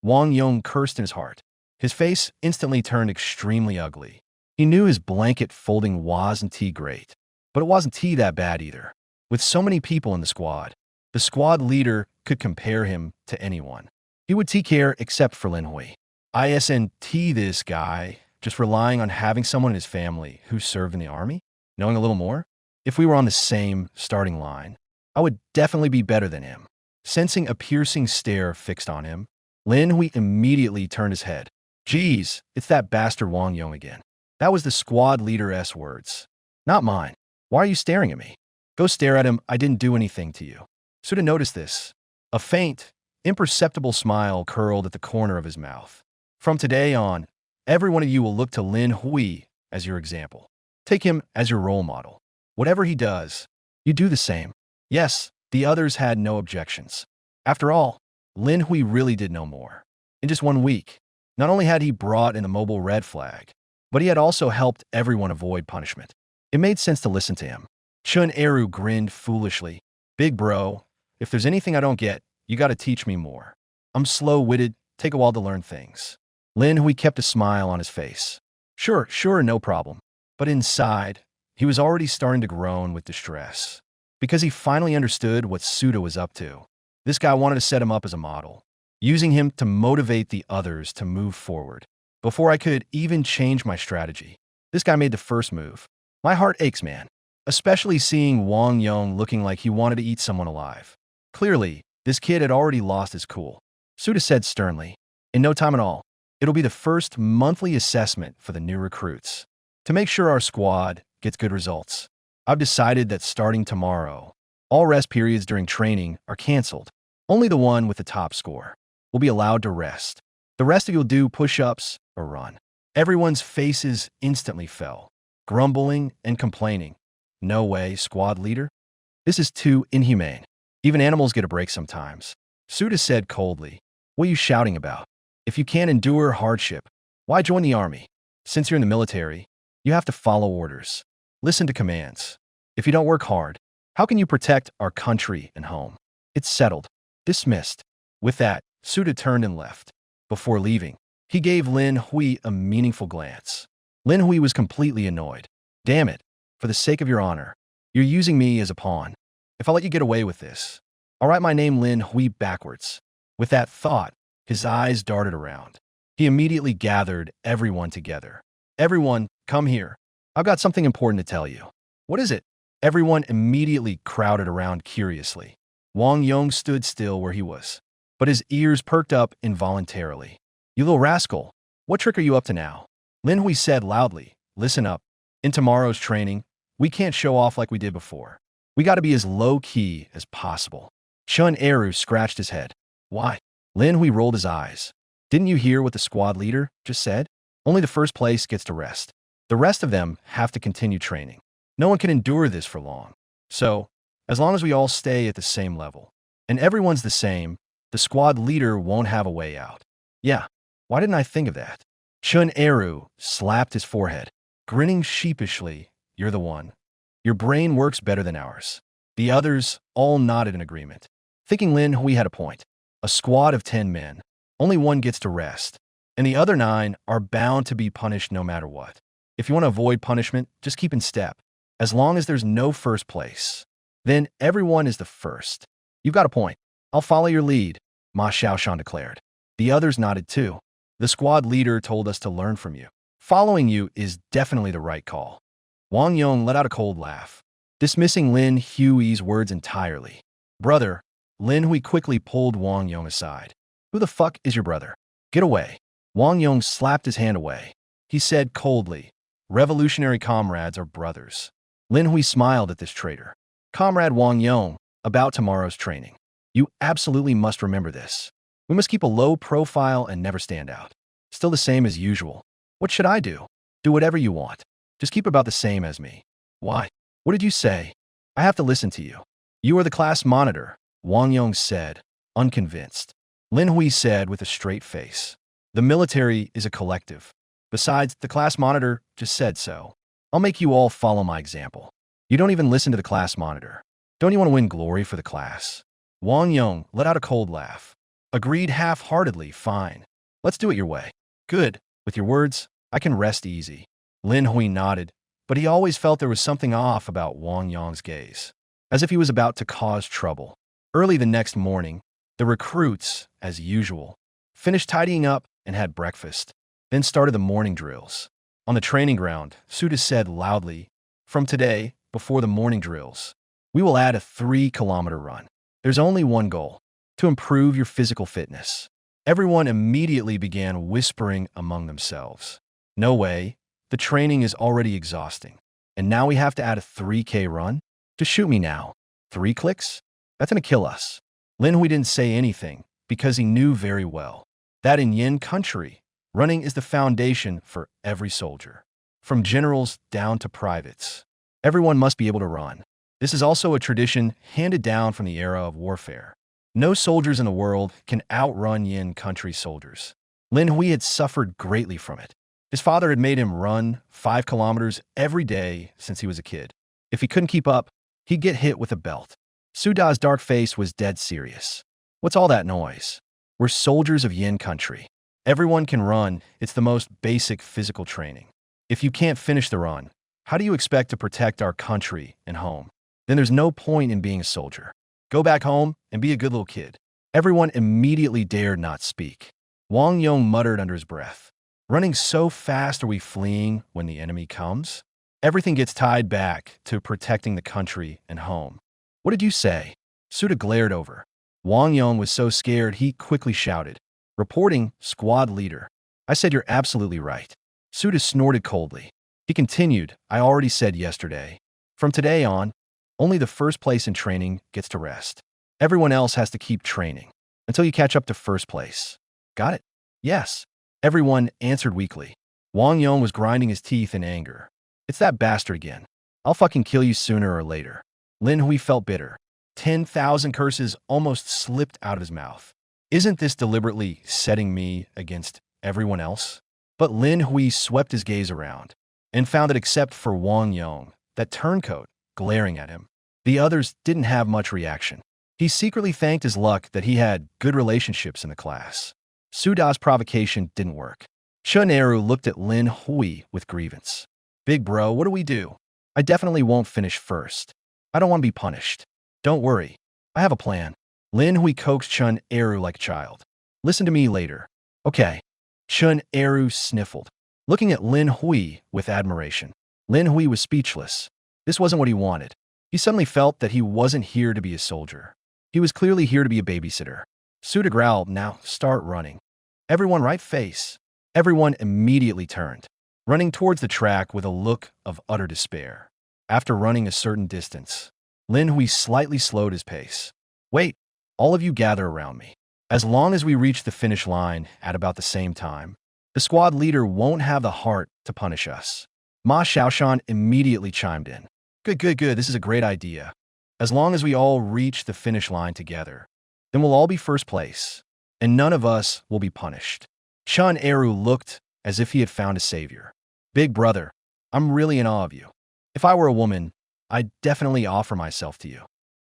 Wang Yong cursed in his heart. His face instantly turned extremely ugly. He knew his blanket folding wasn't great, but it wasn't that bad either. With so many people in the squad leader could compare him to anyone. He would care except for Lin Hui. ISNT this guy, just relying on having someone in his family who served in the army? Knowing a little more? If we were on the same starting line, I would definitely be better than him. Sensing a piercing stare fixed on him, Lin Hui immediately turned his head. Geez, it's that bastard Wang Yong again. That was the squad leader's words. Not mine. Why are you staring at me? Go stare at him. I didn't do anything to you. Suda noticed this. A faint, imperceptible smile curled at the corner of his mouth. From today on, every one of you will look to Lin Hui as your example. Take him as your role model. Whatever he does, you do the same. Yes, the others had no objections. After all, Lin Hui really did know more. In just 1 week, not only had he brought in the mobile red flag, but he had also helped everyone avoid punishment. It made sense to listen to him. Chun Eru grinned foolishly. Big bro, if there's anything I don't get, you gotta teach me more. I'm slow-witted, take a while to learn things. Lin Hui kept a smile on his face. Sure, no problem. But inside, he was already starting to groan with distress, because he finally understood what Suda was up to. This guy wanted to set him up as a model, using him to motivate the others to move forward. Before I could even change my strategy, this guy made the first move. My heart aches, man, especially seeing Wang Yong looking like he wanted to eat someone alive. Clearly, this kid had already lost his cool. Suda said sternly, in no time at all, it'll be the first monthly assessment for the new recruits. To make sure our squad gets good results, I've decided that starting tomorrow, all rest periods during training are canceled. Only the one with the top score will be allowed to rest. The rest of you will do push-ups or run. Everyone's faces instantly fell, grumbling and complaining. No way, squad leader. This is too inhumane. Even animals get a break sometimes. Suda said coldly, what are you shouting about? If you can't endure hardship, why join the army? Since you're in the military, you have to follow orders. Listen to commands. If you don't work hard, how can you protect our country and home? It's settled. Dismissed. With that, Suda turned and left. Before leaving, he gave Lin Hui a meaningful glance. Lin Hui was completely annoyed. Damn it. For the sake of your honor, you're using me as a pawn. If I let you get away with this, I'll write my name Lin Hui backwards. With that thought, his eyes darted around. He immediately gathered everyone together. Everyone, come here. I've got something important to tell you. What is it? Everyone immediately crowded around curiously. Wang Yong stood still where he was, but his ears perked up involuntarily. You little rascal, what trick are you up to now? Lin Hui said loudly, listen up. In tomorrow's training, we can't show off like we did before. We gotta be as low-key as possible. Chun Eru scratched his head. Why? Lin Hui rolled his eyes. Didn't you hear what the squad leader just said? Only the first place gets to rest. The rest of them have to continue training. No one can endure this for long. So, as long as we all stay at the same level, and everyone's the same, the squad leader won't have a way out. Yeah, why didn't I think of that? Chun Eru slapped his forehead, grinning sheepishly. You're the one. Your brain works better than ours. The others all nodded in agreement, thinking Lin Hui had a point. A squad of 10 men. Only one gets to rest, and the other 9 are bound to be punished no matter what. If you want to avoid punishment, just keep in step. As long as there's no first place, then everyone is the first. You've got a point. I'll follow your lead, Ma Xiaoshan declared. The others nodded too. The squad leader told us to learn from you. Following you is definitely the right call. Wang Yong let out a cold laugh, dismissing Lin Hui's words entirely. Brother, Lin Hui quickly pulled Wang Yong aside. Who the fuck is your brother? Get away. Wang Yong slapped his hand away. He said coldly, revolutionary comrades are brothers. Lin Hui smiled at this traitor. Comrade Wang Yong, about tomorrow's training. You absolutely must remember this. We must keep a low profile and never stand out. Still the same as usual. What should I do? Do whatever you want. Just keep about the same as me. Why? What did you say? I have to listen to you. You are the class monitor, Wang Yong said, unconvinced. Lin Hui said with a straight face. The military is a collective. Besides, the class monitor just said so. I'll make you all follow my example. You don't even listen to the class monitor. Don't you want to win glory for the class? Wang Yong let out a cold laugh. Agreed half-heartedly, fine. Let's do it your way. Good. With your words, I can rest easy. Lin Hui nodded, but he always felt there was something off about Wang Yong's gaze, as if he was about to cause trouble. Early the next morning, the recruits, as usual, finished tidying up and had breakfast, then started the morning drills. On the training ground, Suda said loudly, from today, before the morning drills, we will add a 3-kilometer run. There's only one goal, to improve your physical fitness. Everyone immediately began whispering among themselves. No way, the training is already exhausting. And now we have to add a 3K run? Just shoot me now. 3 clicks? That's gonna kill us. Lin Hui didn't say anything because he knew very well that in Yin country, running is the foundation for every soldier. From generals down to privates, everyone must be able to run. This is also a tradition handed down from the era of warfare. No soldiers in the world can outrun Yin country soldiers. Lin Hui had suffered greatly from it. His father had made him run 5 kilometers every day since he was a kid. If he couldn't keep up, he'd get hit with a belt. Suda's dark face was dead serious. What's all that noise? We're soldiers of Yin country. Everyone can run. It's the most basic physical training. If you can't finish the run, how do you expect to protect our country and home? Then there's no point in being a soldier. Go back home and be a good little kid. Everyone immediately dared not speak. Wang Yong muttered under his breath. Running so fast are we fleeing when the enemy comes? Everything gets tied back to protecting the country and home. What did you say? Suda glared over. Wang Yong was so scared he quickly shouted. Reporting, squad leader. I said you're absolutely right. Suda snorted coldly. He continued, I already said yesterday. From today on, only the first place in training gets to rest. Everyone else has to keep training until you catch up to first place. Got it? Yes. Everyone answered weakly. Wang Yong was grinding his teeth in anger. It's that bastard again. I'll fucking kill you sooner or later. Lin Hui felt bitter. 10,000 curses almost slipped out of his mouth. Isn't this deliberately setting me against everyone else? But Lin Hui swept his gaze around and found that except for Wang Yong, that turncoat, glaring at him, the others didn't have much reaction. He secretly thanked his luck that he had good relationships in the class. Suda's provocation didn't work. Chun Eru looked at Lin Hui with grievance. Big bro, what do we do? I definitely won't finish first. I don't want to be punished. Don't worry. I have a plan. Lin Hui coaxed Chun Eru like a child. Listen to me later. Okay. Chun Eru sniffled, looking at Lin Hui with admiration. Lin Hui was speechless. This wasn't what he wanted. He suddenly felt that he wasn't here to be a soldier. He was clearly here to be a babysitter. Su growled, now start running. Everyone right face. Everyone immediately turned, running towards the track with a look of utter despair. After running a certain distance, Lin Hui slightly slowed his pace. Wait, all of you gather around me. As long as we reach the finish line at about the same time, the squad leader won't have the heart to punish us. Ma Xiaoshan immediately chimed in. Good, this is a great idea. As long as we all reach the finish line together, then we'll all be first place, and none of us will be punished. Chun Eru looked as if he had found a savior. Big brother, I'm really in awe of you. If I were a woman, I'd definitely offer myself to you.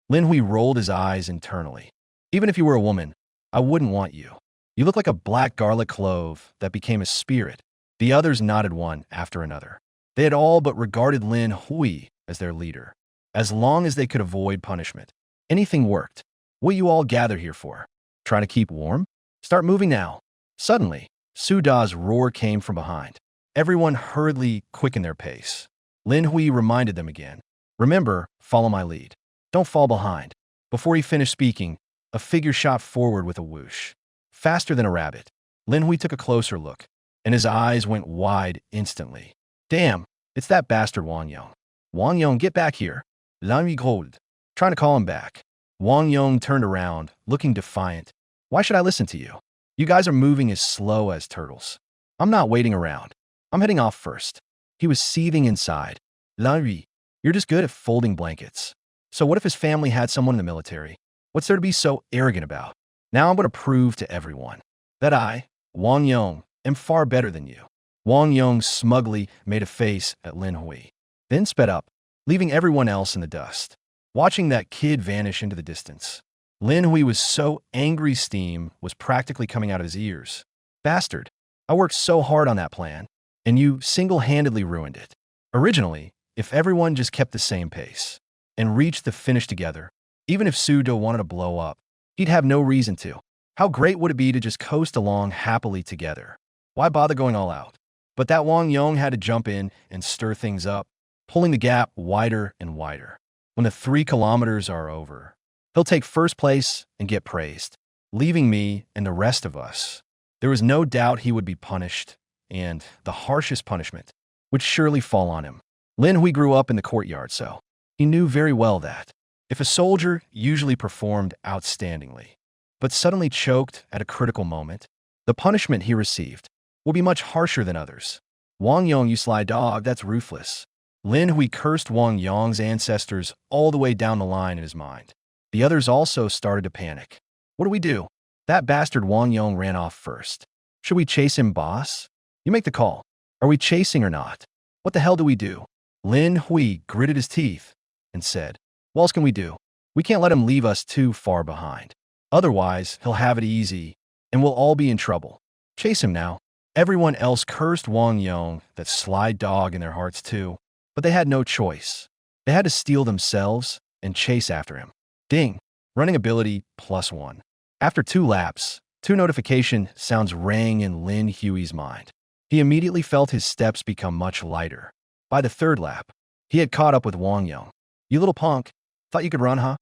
Lin Hui rolled his eyes internally. Even if you were a woman, I wouldn't want you. You look like a black garlic clove that became a spirit. The others nodded one after another. They had all but regarded Lin Hui as their leader. As long as they could avoid punishment, anything worked. What you all gather here for? Trying to keep warm? Start moving now. Suddenly, Su Da's roar came from behind. Everyone hurriedly quickened their pace. Lin Hui reminded them again. Remember, follow my lead. Don't fall behind. Before he finished speaking, a figure shot forward with a whoosh. Faster than a rabbit. Lin Hui took a closer look, and his eyes went wide instantly. Damn, it's that bastard Wang Yong. Wang Yong, get back here. Lan Yu cold. Trying to call him back. Wang Yong turned around, looking defiant. Why should I listen to you? You guys are moving as slow as turtles. I'm not waiting around. I'm heading off first. He was seething inside. Lan Yu, you're just good at folding blankets. So what if his family had someone in the military? What's there to be so arrogant about? Now I'm going to prove to everyone that I, Wang Yong, am far better than you. Wang Yong smugly made a face at Lin Hui, then sped up, leaving everyone else in the dust. Watching that kid vanish into the distance, Lin Hui was so angry steam was practically coming out of his ears. Bastard, I worked so hard on that plan, and you single-handedly ruined it. Originally, if everyone just kept the same pace and reached the finish together, even if Su Do wanted to blow up, he'd have no reason to. How great would it be to just coast along happily together? Why bother going all out? But that Wang Yong had to jump in and stir things up, pulling the gap wider and wider. When the 3 kilometers are over, he'll take first place and get praised, leaving me and the rest of us. There was no doubt he would be punished, and the harshest punishment would surely fall on him. Lin Hui grew up in the courtyard, so he knew very well that if a soldier usually performed outstandingly, but suddenly choked at a critical moment, the punishment he received will be much harsher than others. Wang Yong, you sly dog, that's ruthless. Lin Hui cursed Wang Yong's ancestors all the way down the line in his mind. The others also started to panic. What do we do? That bastard Wang Yong ran off first. Should we chase him, boss? You make the call. Are we chasing or not? What the hell do we do? Lin Hui gritted his teeth and said, what else can we do? We can't let him leave us too far behind. Otherwise, he'll have it easy, and we'll all be in trouble. Chase him now. Everyone else cursed Wang Yong, that sly dog, in their hearts too. But they had no choice. They had to steel themselves and chase after him. Ding! Running ability +1. After 2 laps, 2 notification sounds rang in Lin Hui's mind. He immediately felt his steps become much lighter. By the 3rd lap, he had caught up with Wang Yong. You little punk, thought you could run, huh?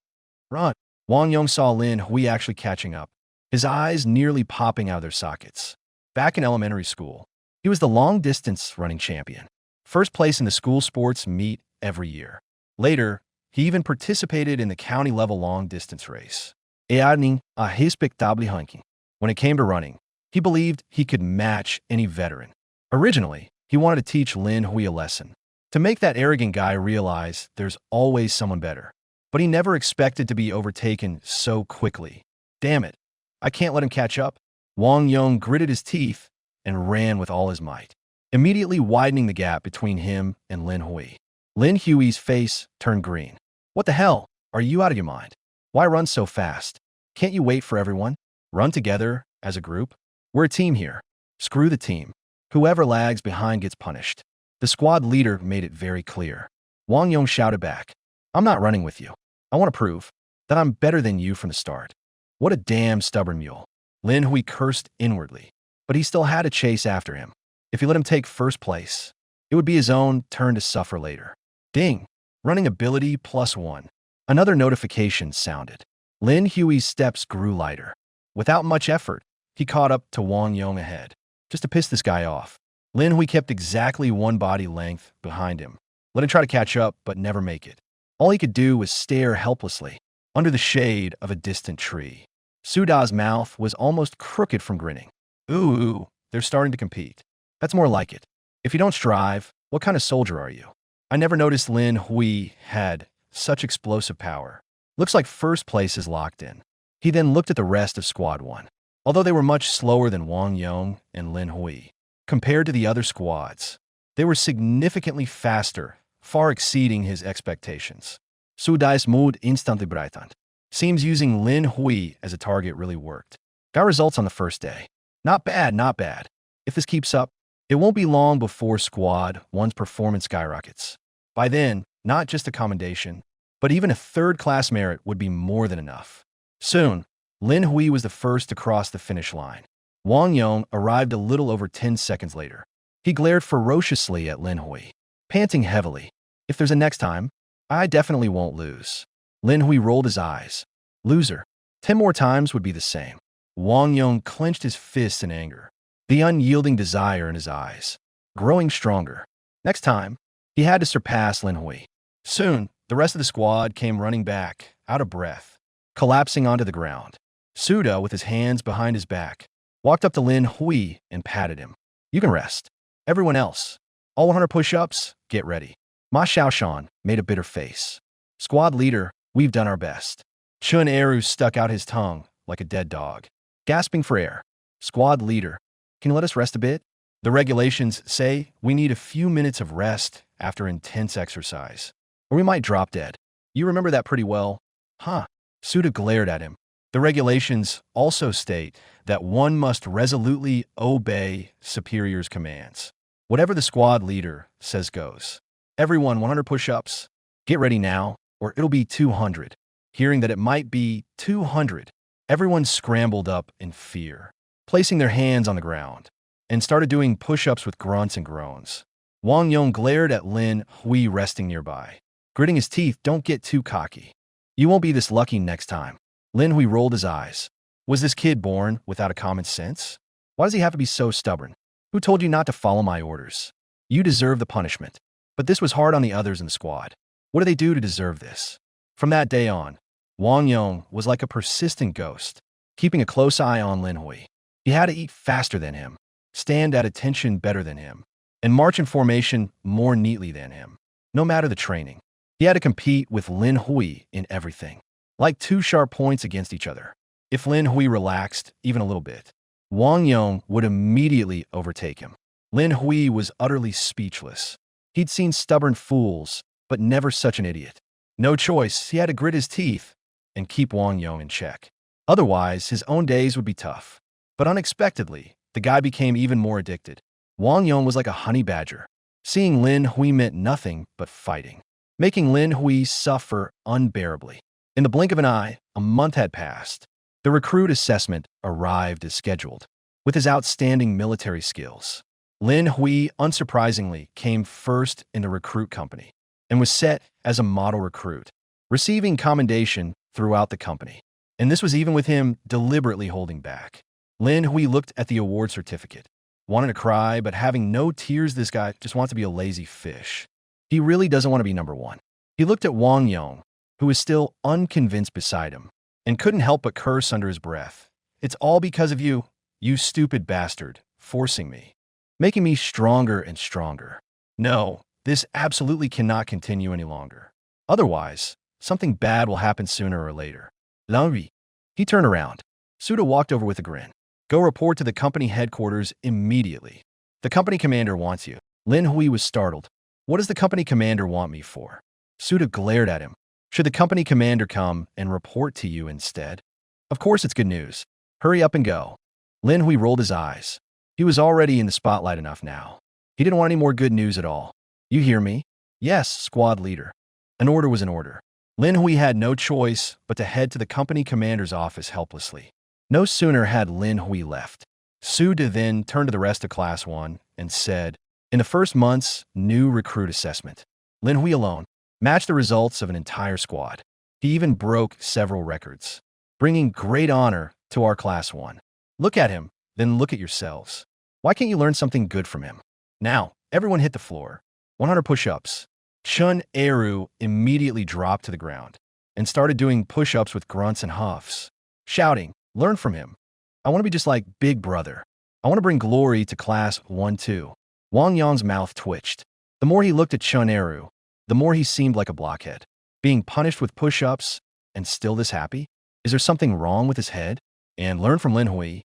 Run. Wang Yong saw Lin Hui actually catching up, his eyes nearly popping out of their sockets. Back in elementary school, he was the long-distance running champion. First place in the school sports meet every year. Later, he even participated in the county-level long-distance race. When it came to running, he believed he could match any veteran. Originally, he wanted to teach Lin Hui a lesson, to make that arrogant guy realize there's always someone better. But he never expected to be overtaken so quickly. Damn it, I can't let him catch up. Wang Yong gritted his teeth and ran with all his might, immediately widening the gap between him and Lin Hui. Lin Hui's face turned green. What the hell? Are you out of your mind? Why run so fast? Can't you wait for everyone? Run together as a group? We're a team here. Screw the team. Whoever lags behind gets punished. The squad leader made it very clear. Wang Yong shouted back, I'm not running with you. I want to prove that I'm better than you from the start. What a damn stubborn mule. Lin Hui cursed inwardly, but he still had to chase after him. If he let him take first place, it would be his own turn to suffer later. Ding! Running ability +1. Another notification sounded. Lin Hui's steps grew lighter. Without much effort, he caught up to Wang Yong ahead, just to piss this guy off. Lin Hui kept exactly one body length behind him, let him try to catch up but never make it. All he could do was stare helplessly, under the shade of a distant tree. Su Da's mouth was almost crooked from grinning. Ooh, they're starting to compete. That's more like it. If you don't strive, what kind of soldier are you? I never noticed Lin Hui had such explosive power. Looks like first place is locked in. He then looked at the rest of Squad 1. Although they were much slower than Wang Yong and Lin Hui, compared to the other squads, they were significantly faster, far exceeding his expectations. Su Dai's mood instantly brightened. Seems using Lin Hui as a target really worked. Got results on the first day. Not bad, not bad. If this keeps up, it won't be long before Squad 1's performance skyrockets. By then, not just a commendation, but even a third-class merit would be more than enough. Soon, Lin Hui was the first to cross the finish line. Wang Yong arrived a little over 10 seconds later. He glared ferociously at Lin Hui, panting heavily. If there's a next time, I definitely won't lose. Lin Hui rolled his eyes. Loser. 10 more times would be the same. Wang Yong clenched his fists in anger, the unyielding desire in his eyes, growing stronger. Next time, he had to surpass Lin Hui. Soon, the rest of the squad came running back, out of breath, collapsing onto the ground. Suda, with his hands behind his back, walked up to Lin Hui and patted him. You can rest. Everyone else, all 100 push-ups, get ready. Ma Xiaoshan made a bitter face. Squad leader, we've done our best. Chun Eru stuck out his tongue like a dead dog, gasping for air. Squad leader, can you let us rest a bit? The regulations say we need a few minutes of rest after intense exercise, or we might drop dead. You remember that pretty well? Huh? Suda glared at him. The regulations also state that one must resolutely obey superior's commands. Whatever the squad leader says goes. Everyone 100 push-ups. Get ready now, or it'll be 200. Hearing that it might be 200, everyone scrambled up in fear, placing their hands on the ground, and started doing push-ups with grunts and groans. Wang Yong glared at Lin Hui resting nearby. Gritting his teeth, don't get too cocky. You won't be this lucky next time. Lin Hui rolled his eyes. Was this kid born without a common sense? Why does he have to be so stubborn? Who told you not to follow my orders? You deserve the punishment. But this was hard on the others in the squad. What do they do to deserve this? From that day on, Wang Yong was like a persistent ghost, keeping a close eye on Lin Hui. He had to eat faster than him, stand at attention better than him, and march in formation more neatly than him. No matter the training, he had to compete with Lin Hui in everything, like two sharp points against each other. If Lin Hui relaxed even a little bit, Wang Yong would immediately overtake him. Lin Hui was utterly speechless. He'd seen stubborn fools, but never such an idiot. No choice, he had to grit his teeth and keep Wang Yong in check. Otherwise, his own days would be tough. But unexpectedly, the guy became even more addicted. Wang Yong was like a honey badger. Seeing Lin Hui meant nothing but fighting, making Lin Hui suffer unbearably. In the blink of an eye, a month had passed. The recruit assessment arrived as scheduled. With his outstanding military skills, Lin Hui, unsurprisingly, came first in the recruit company and was set as a model recruit, receiving commendation throughout the company. And this was even with him deliberately holding back. Lin Hui looked at the award certificate, wanted to cry, but having no tears, this guy just wants to be a lazy fish. He really doesn't want to be number one. He looked at Wang Yong, who was still unconvinced beside him, and couldn't help but curse under his breath. It's all because of you, you stupid bastard, forcing me, making me stronger and stronger. No, this absolutely cannot continue any longer. Otherwise, something bad will happen sooner or later. Lin Hui. He turned around. Suda walked over with a grin. Go report to the company headquarters immediately. The company commander wants you. Lin Hui was startled. What does the company commander want me for? Suda glared at him. Should the company commander come and report to you instead? Of course it's good news. Hurry up and go. Lin Hui rolled his eyes. He was already in the spotlight enough now. He didn't want any more good news at all. You hear me? Yes, squad leader. An order was an order. Lin Hui had no choice but to head to the company commander's office helplessly. No sooner had Lin Hui left, Suda then turned to the rest of Class 1 and said, in the first month's new recruit assessment, Lin Hui alone matched the results of an entire squad. He even broke several records. bringing great honor to our Class 1. Look at him, then look at yourselves. Why can't you learn something good from him? Now, everyone hit the floor. 100 push-ups. Chun Eru immediately dropped to the ground and started doing push-ups with grunts and huffs, shouting, learn from him. I want to be just like Big Brother. I want to bring glory to Class 1 too. Wang Yang's mouth twitched. The more he looked at Chun Eru, the more he seemed like a blockhead. Being punished with push-ups and still this happy? Is there something wrong with his head? And learn from Lin Hui.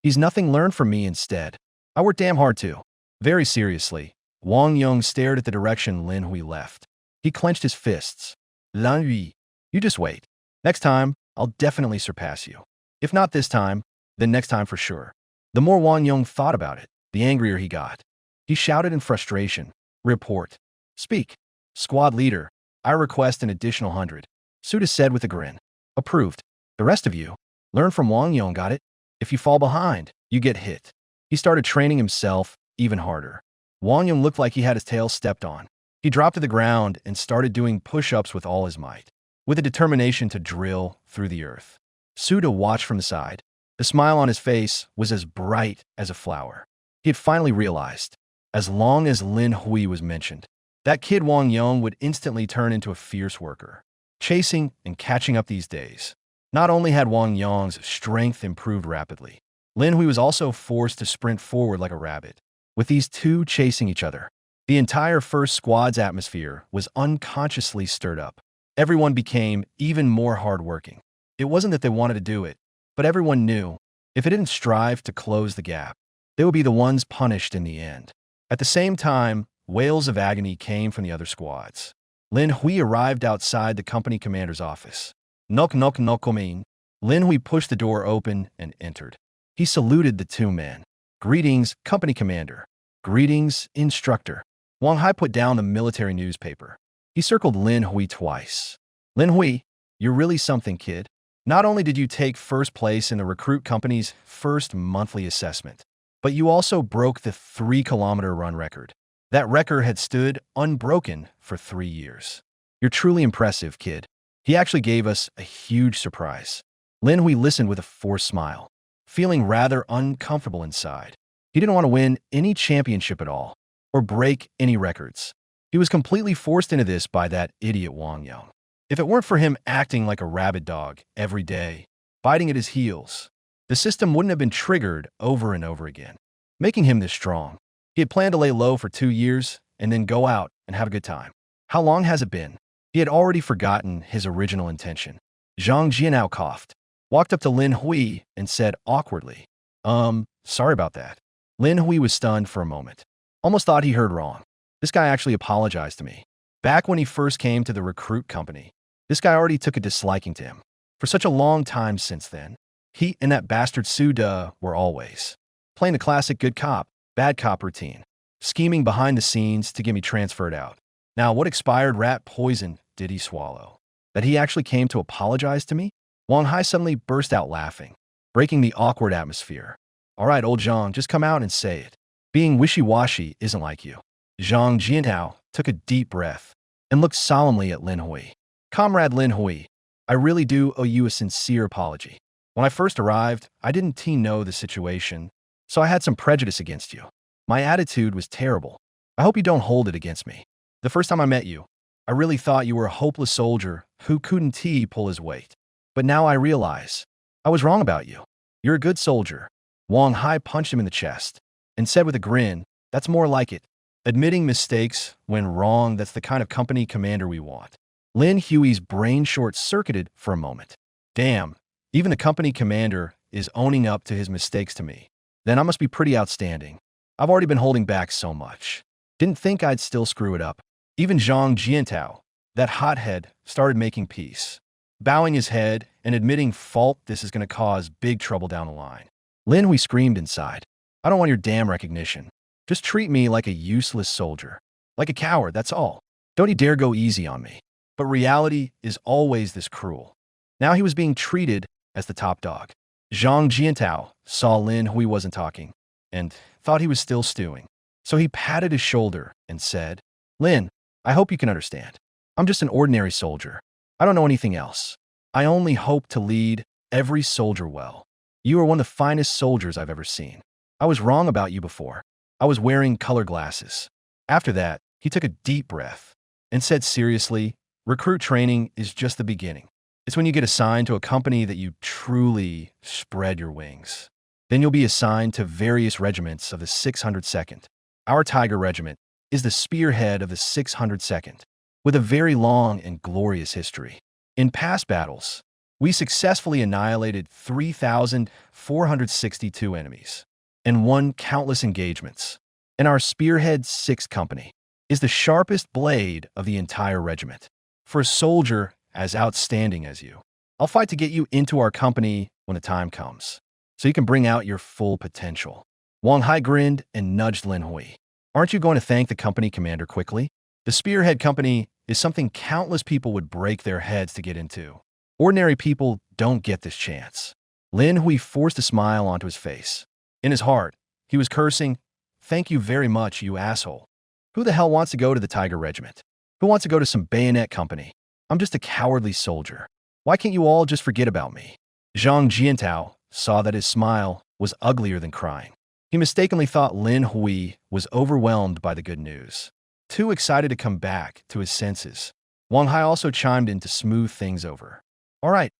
He's nothing, learn from me instead. I worked damn hard too. Very seriously, Wang Yang stared at the direction Lin Hui left. He clenched his fists. Lin Hui, you just wait. Next time, I'll definitely surpass you. If not this time, then next time for sure. The more Wang Yang thought about it, the angrier he got. He shouted in frustration. Report. Speak. Squad leader, I request an additional 100. Suda said with a grin. Approved. The rest of you, learn from Wang Yang, got it? If you fall behind, you get hit. He started training himself even harder. Wang Yang looked like he had his tail stepped on. He dropped to the ground and started doing push-ups with all his might, with a determination to drill through the earth. Suda watched from the side. The smile on his face was as bright as a flower. He had finally realized, as long as Lin Hui was mentioned, that kid Wang Yang would instantly turn into a fierce worker, chasing and catching up these days. Not only had Wang Yang's strength improved rapidly, Lin Hui was also forced to sprint forward like a rabbit. With these two chasing each other, the entire first squad's atmosphere was unconsciously stirred up. Everyone became even more hardworking. It wasn't that they wanted to do it, but everyone knew if it didn't strive to close the gap, they would be the ones punished in the end. At the same time, wails of agony came from the other squads. Lin Hui arrived outside the company commander's office. Knock, knock, knock, come in. Lin Hui pushed the door open and entered. He saluted the two men. Greetings, company commander. Greetings, instructor. Wang Hai put down the military newspaper. He circled Lin Hui twice. Lin Hui, you're really something, kid. Not only did you take first place in the recruit company's first monthly assessment, but you also broke the 3-kilometer run record. That record had stood unbroken for 3 years. You're truly impressive, kid. He actually gave us a huge surprise. Lin Hui listened with a forced smile, feeling rather uncomfortable inside. He didn't want to win any championship at all, or break any records. He was completely forced into this by that idiot Wang Yang. If it weren't for him acting like a rabid dog every day, biting at his heels, the system wouldn't have been triggered over and over again, making him this strong. He had planned to lay low for 2 years and then go out and have a good time. How long has it been? He had already forgotten his original intention. Zhang Jianao coughed, walked up to Lin Hui and said awkwardly, sorry about that. Lin Hui was stunned for a moment. Almost thought he heard wrong. This guy actually apologized to me. Back when he first came to the recruit company, this guy already took a disliking to him. For such a long time since then, he and that bastard Suda were always playing the classic good cop, bad cop routine, scheming behind the scenes to get me transferred out. Now, what expired rat poison did he swallow? That he actually came to apologize to me? Wang Hai suddenly burst out laughing, breaking the awkward atmosphere. All right, old Zhang, just come out and say it. Being wishy-washy isn't like you. Zhang Jianhao took a deep breath and looked solemnly at Lin Hui. Comrade Lin Hui, I really do owe you a sincere apology. When I first arrived, I didn't know the situation, so I had some prejudice against you. My attitude was terrible. I hope you don't hold it against me. The first time I met you, I really thought you were a hopeless soldier who couldn't pull his weight. But now I realize I was wrong about you. You're a good soldier. Wang Hai punched him in the chest and said with a grin, that's more like it. Admitting mistakes when wrong, that's the kind of company commander we want. Lin Hui's brain short-circuited for a moment. Damn, even the company commander is owning up to his mistakes to me. Then I must be pretty outstanding. I've already been holding back so much. Didn't think I'd still screw it up. Even Zhang Jiantao, that hothead, started making peace, bowing his head and admitting fault. This is going to cause big trouble down the line. Lin Hui screamed inside. I don't want your damn recognition. Just treat me like a useless soldier. Like a coward, that's all. Don't you dare go easy on me. But reality is always this cruel. Now he was being treated as the top dog. Zhang Jiantao saw Lin Hui wasn't talking and thought he was still stewing. So he patted his shoulder and said, Lin, I hope you can understand. I'm just an ordinary soldier. I don't know anything else. I only hope to lead every soldier well. You are one of the finest soldiers I've ever seen. I was wrong about you before. I was wearing color glasses. After that, he took a deep breath and said seriously, recruit training is just the beginning. It's when you get assigned to a company that you truly spread your wings. Then you'll be assigned to various regiments of the 602nd. Our Tiger Regiment is the spearhead of the 602nd, with a very long and glorious history. In past battles, we successfully annihilated 3,462 enemies and won countless engagements. And our spearhead 6th Company is the sharpest blade of the entire regiment. For a soldier as outstanding as you, I'll fight to get you into our company when the time comes, so you can bring out your full potential. Wang Hai grinned and nudged Lin Hui. Aren't you going to thank the company commander quickly? The Spearhead Company is something countless people would break their heads to get into. Ordinary people don't get this chance. Lin Hui forced a smile onto his face. In his heart, he was cursing, "Thank you very much, you asshole. Who the hell wants to go to the Tiger Regiment? Who wants to go to some bayonet company? I'm just a cowardly soldier. Why can't you all just forget about me?" Zhang Jiantao saw that his smile was uglier than crying. He mistakenly thought Lin Hui was overwhelmed by the good news, too excited to come back to his senses. Wang Hai also chimed in to smooth things over. All right,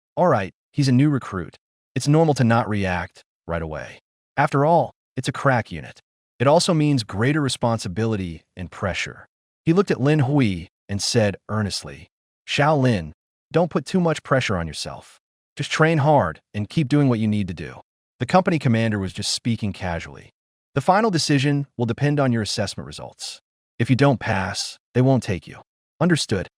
he's a new recruit. It's normal to not react right away. After all, it's a crack unit. It also means greater responsibility and pressure. He looked at Lin Hui and said earnestly, Xiao Lin, don't put too much pressure on yourself. Just train hard and keep doing what you need to do. The company commander was just speaking casually. The final decision will depend on your assessment results. If you don't pass, they won't take you. Understood.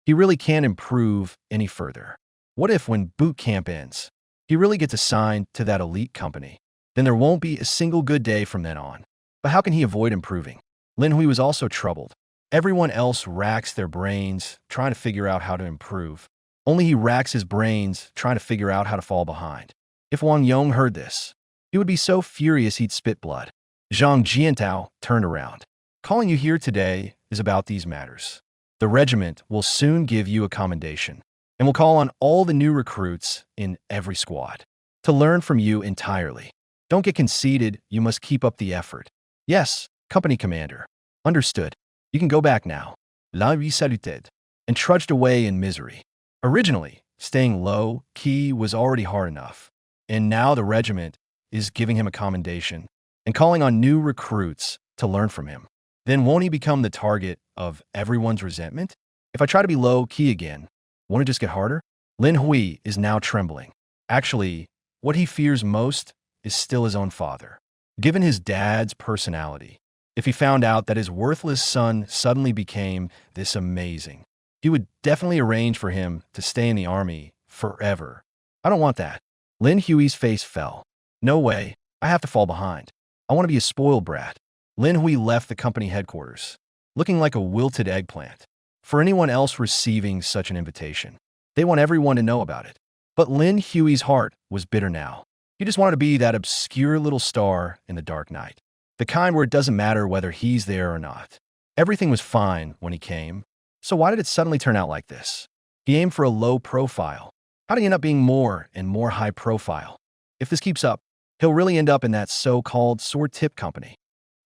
He really can't improve any further. What if when boot camp ends, he really gets assigned to that elite company? Then there won't be a single good day from then on. But how can he avoid improving? Lin Hui was also troubled. Everyone else racks their brains trying to figure out how to improve. Only he racks his brains trying to figure out how to fall behind. If Wang Yong heard this, he would be so furious he'd spit blood. Zhang Jiantao turned around. Calling you here today is about these matters. The regiment will soon give you a commendation, and will call on all the new recruits in every squad to learn from you entirely. Don't get conceited, you must keep up the effort. Yes, company commander. Understood. You can go back now. La vie saluted, and trudged away in misery. Originally, staying low key was already hard enough, and now the regiment is giving him a commendation and calling on new recruits to learn from him. Then won't he become the target of everyone's resentment? If I try to be low key again, won't it just get harder? Lin Hui is now trembling. Actually, what he fears most is still his own father. Given his dad's personality, if he found out that his worthless son suddenly became this amazing, he would definitely arrange for him to stay in the army forever. I don't want that. Lin Hui's face fell. No way. I have to fall behind. I want to be a spoiled brat. Lin Hui left the company headquarters, looking like a wilted eggplant. For anyone else receiving such an invitation, they want everyone to know about it. But Lin Hui's heart was bitter now. He just wanted to be that obscure little star in the dark night. The kind where it doesn't matter whether he's there or not. Everything was fine when he came. So why did it suddenly turn out like this? He aimed for a low profile. How did he end up being more and more high profile? If this keeps up, he'll really end up in that so-called sword-tip company.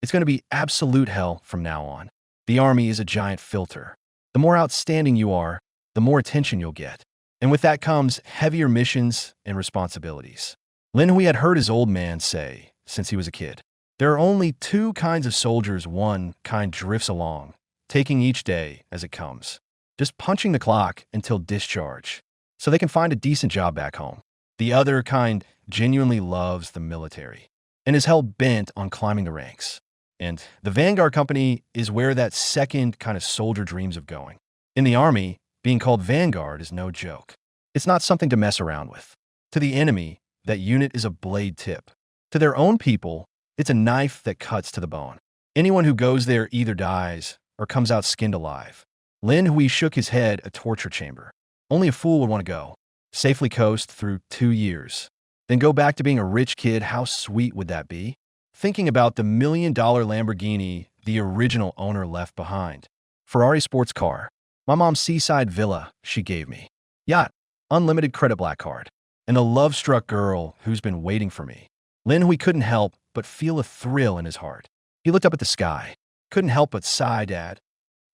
It's going to be absolute hell from now on. The army is a giant filter. The more outstanding you are, the more attention you'll get. And with that comes heavier missions and responsibilities. Lin Hui had heard his old man say since he was a kid, there are only two kinds of soldiers. One kind drifts along, taking each day as it comes, just punching the clock until discharge, so they can find a decent job back home. The other kind genuinely loves the military and is hell-bent on climbing the ranks. And the Vanguard Company is where that second kind of soldier dreams of going. In the army, being called Vanguard is no joke. It's not something to mess around with. To the enemy, that unit is a blade tip. To their own people, it's a knife that cuts to the bone. Anyone who goes there either dies or comes out skinned alive. Lin Hui shook his head a torture chamber. Only a fool would want to go. Safely coast through 2 years. Then go back to being a rich kid. How sweet would that be? Thinking about the $1 million Lamborghini the original owner left behind. Ferrari sports car. My mom's seaside villa she gave me. Yacht. unlimited credit black card, and a love-struck girl who's been waiting for me. Lin Hui couldn't help but feel a thrill in his heart. He looked up at the sky. Couldn't help but sigh, Dad.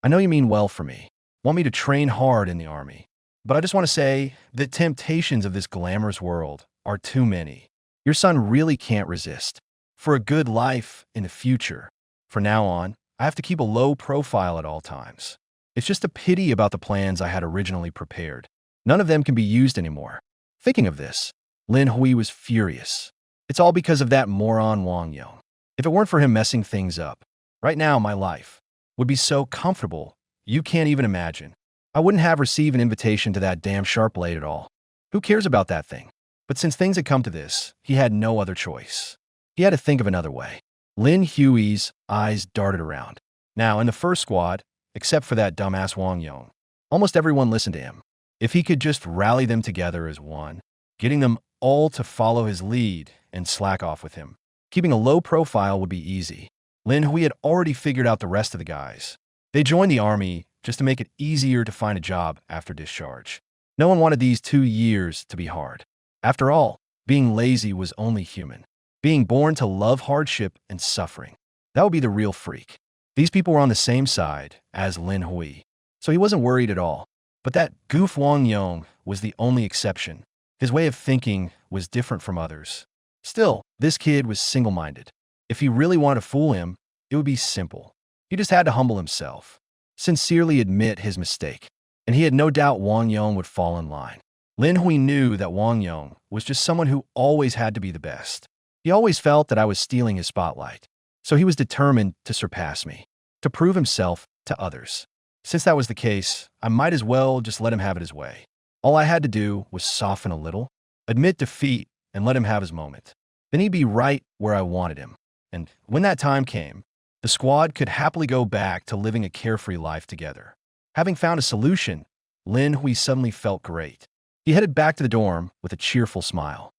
I know you mean well for me. Want me to train hard in the army. But I just want to say the temptations of this glamorous world are too many. Your son really can't resist. For a good life in the future, from now on, I have to keep a low profile at all times. It's just a pity about the plans I had originally prepared. None of them can be used anymore. Thinking of this, Lin Hui was furious. It's all because of that moron Wang Yong. If it weren't for him messing things up, right now my life would be so comfortable, you can't even imagine. I wouldn't have received an invitation to that damn sharp blade at all. Who cares about that thing? But since things had come to this, he had no other choice. He had to think of another way. Lin Hui's eyes darted around. Now, in the first squad, except for that dumbass Wang Yong, almost everyone listened to him. If he could just rally them together as one, getting them all to follow his lead and slack off with him. Keeping a low profile would be easy. Lin Hui had already figured out the rest of the guys. They joined the army just to make it easier to find a job after discharge. No one wanted these 2 years to be hard. After all, being lazy was only human. Being born to love hardship and suffering, that would be the real freak. These people were on the same side as Lin Hui, so he wasn't worried at all. But that goof Wang Yong was the only exception. His way of thinking was different from others. Still, this kid was single-minded. If he really wanted to fool him, it would be simple. He just had to humble himself, sincerely admit his mistake, and he had no doubt Wang Yong would fall in line. Lin Hui knew that Wang Yong was just someone who always had to be the best. He always felt that I was stealing his spotlight, so he was determined to surpass me, to prove himself to others. Since that was the case, I might as well just let him have it his way. All I had to do was soften a little, admit defeat, and let him have his moment. Then he'd be right where I wanted him. And when that time came, the squad could happily go back to living a carefree life together. Having found a solution, Lin Hui suddenly felt great. He headed back to the dorm with a cheerful smile.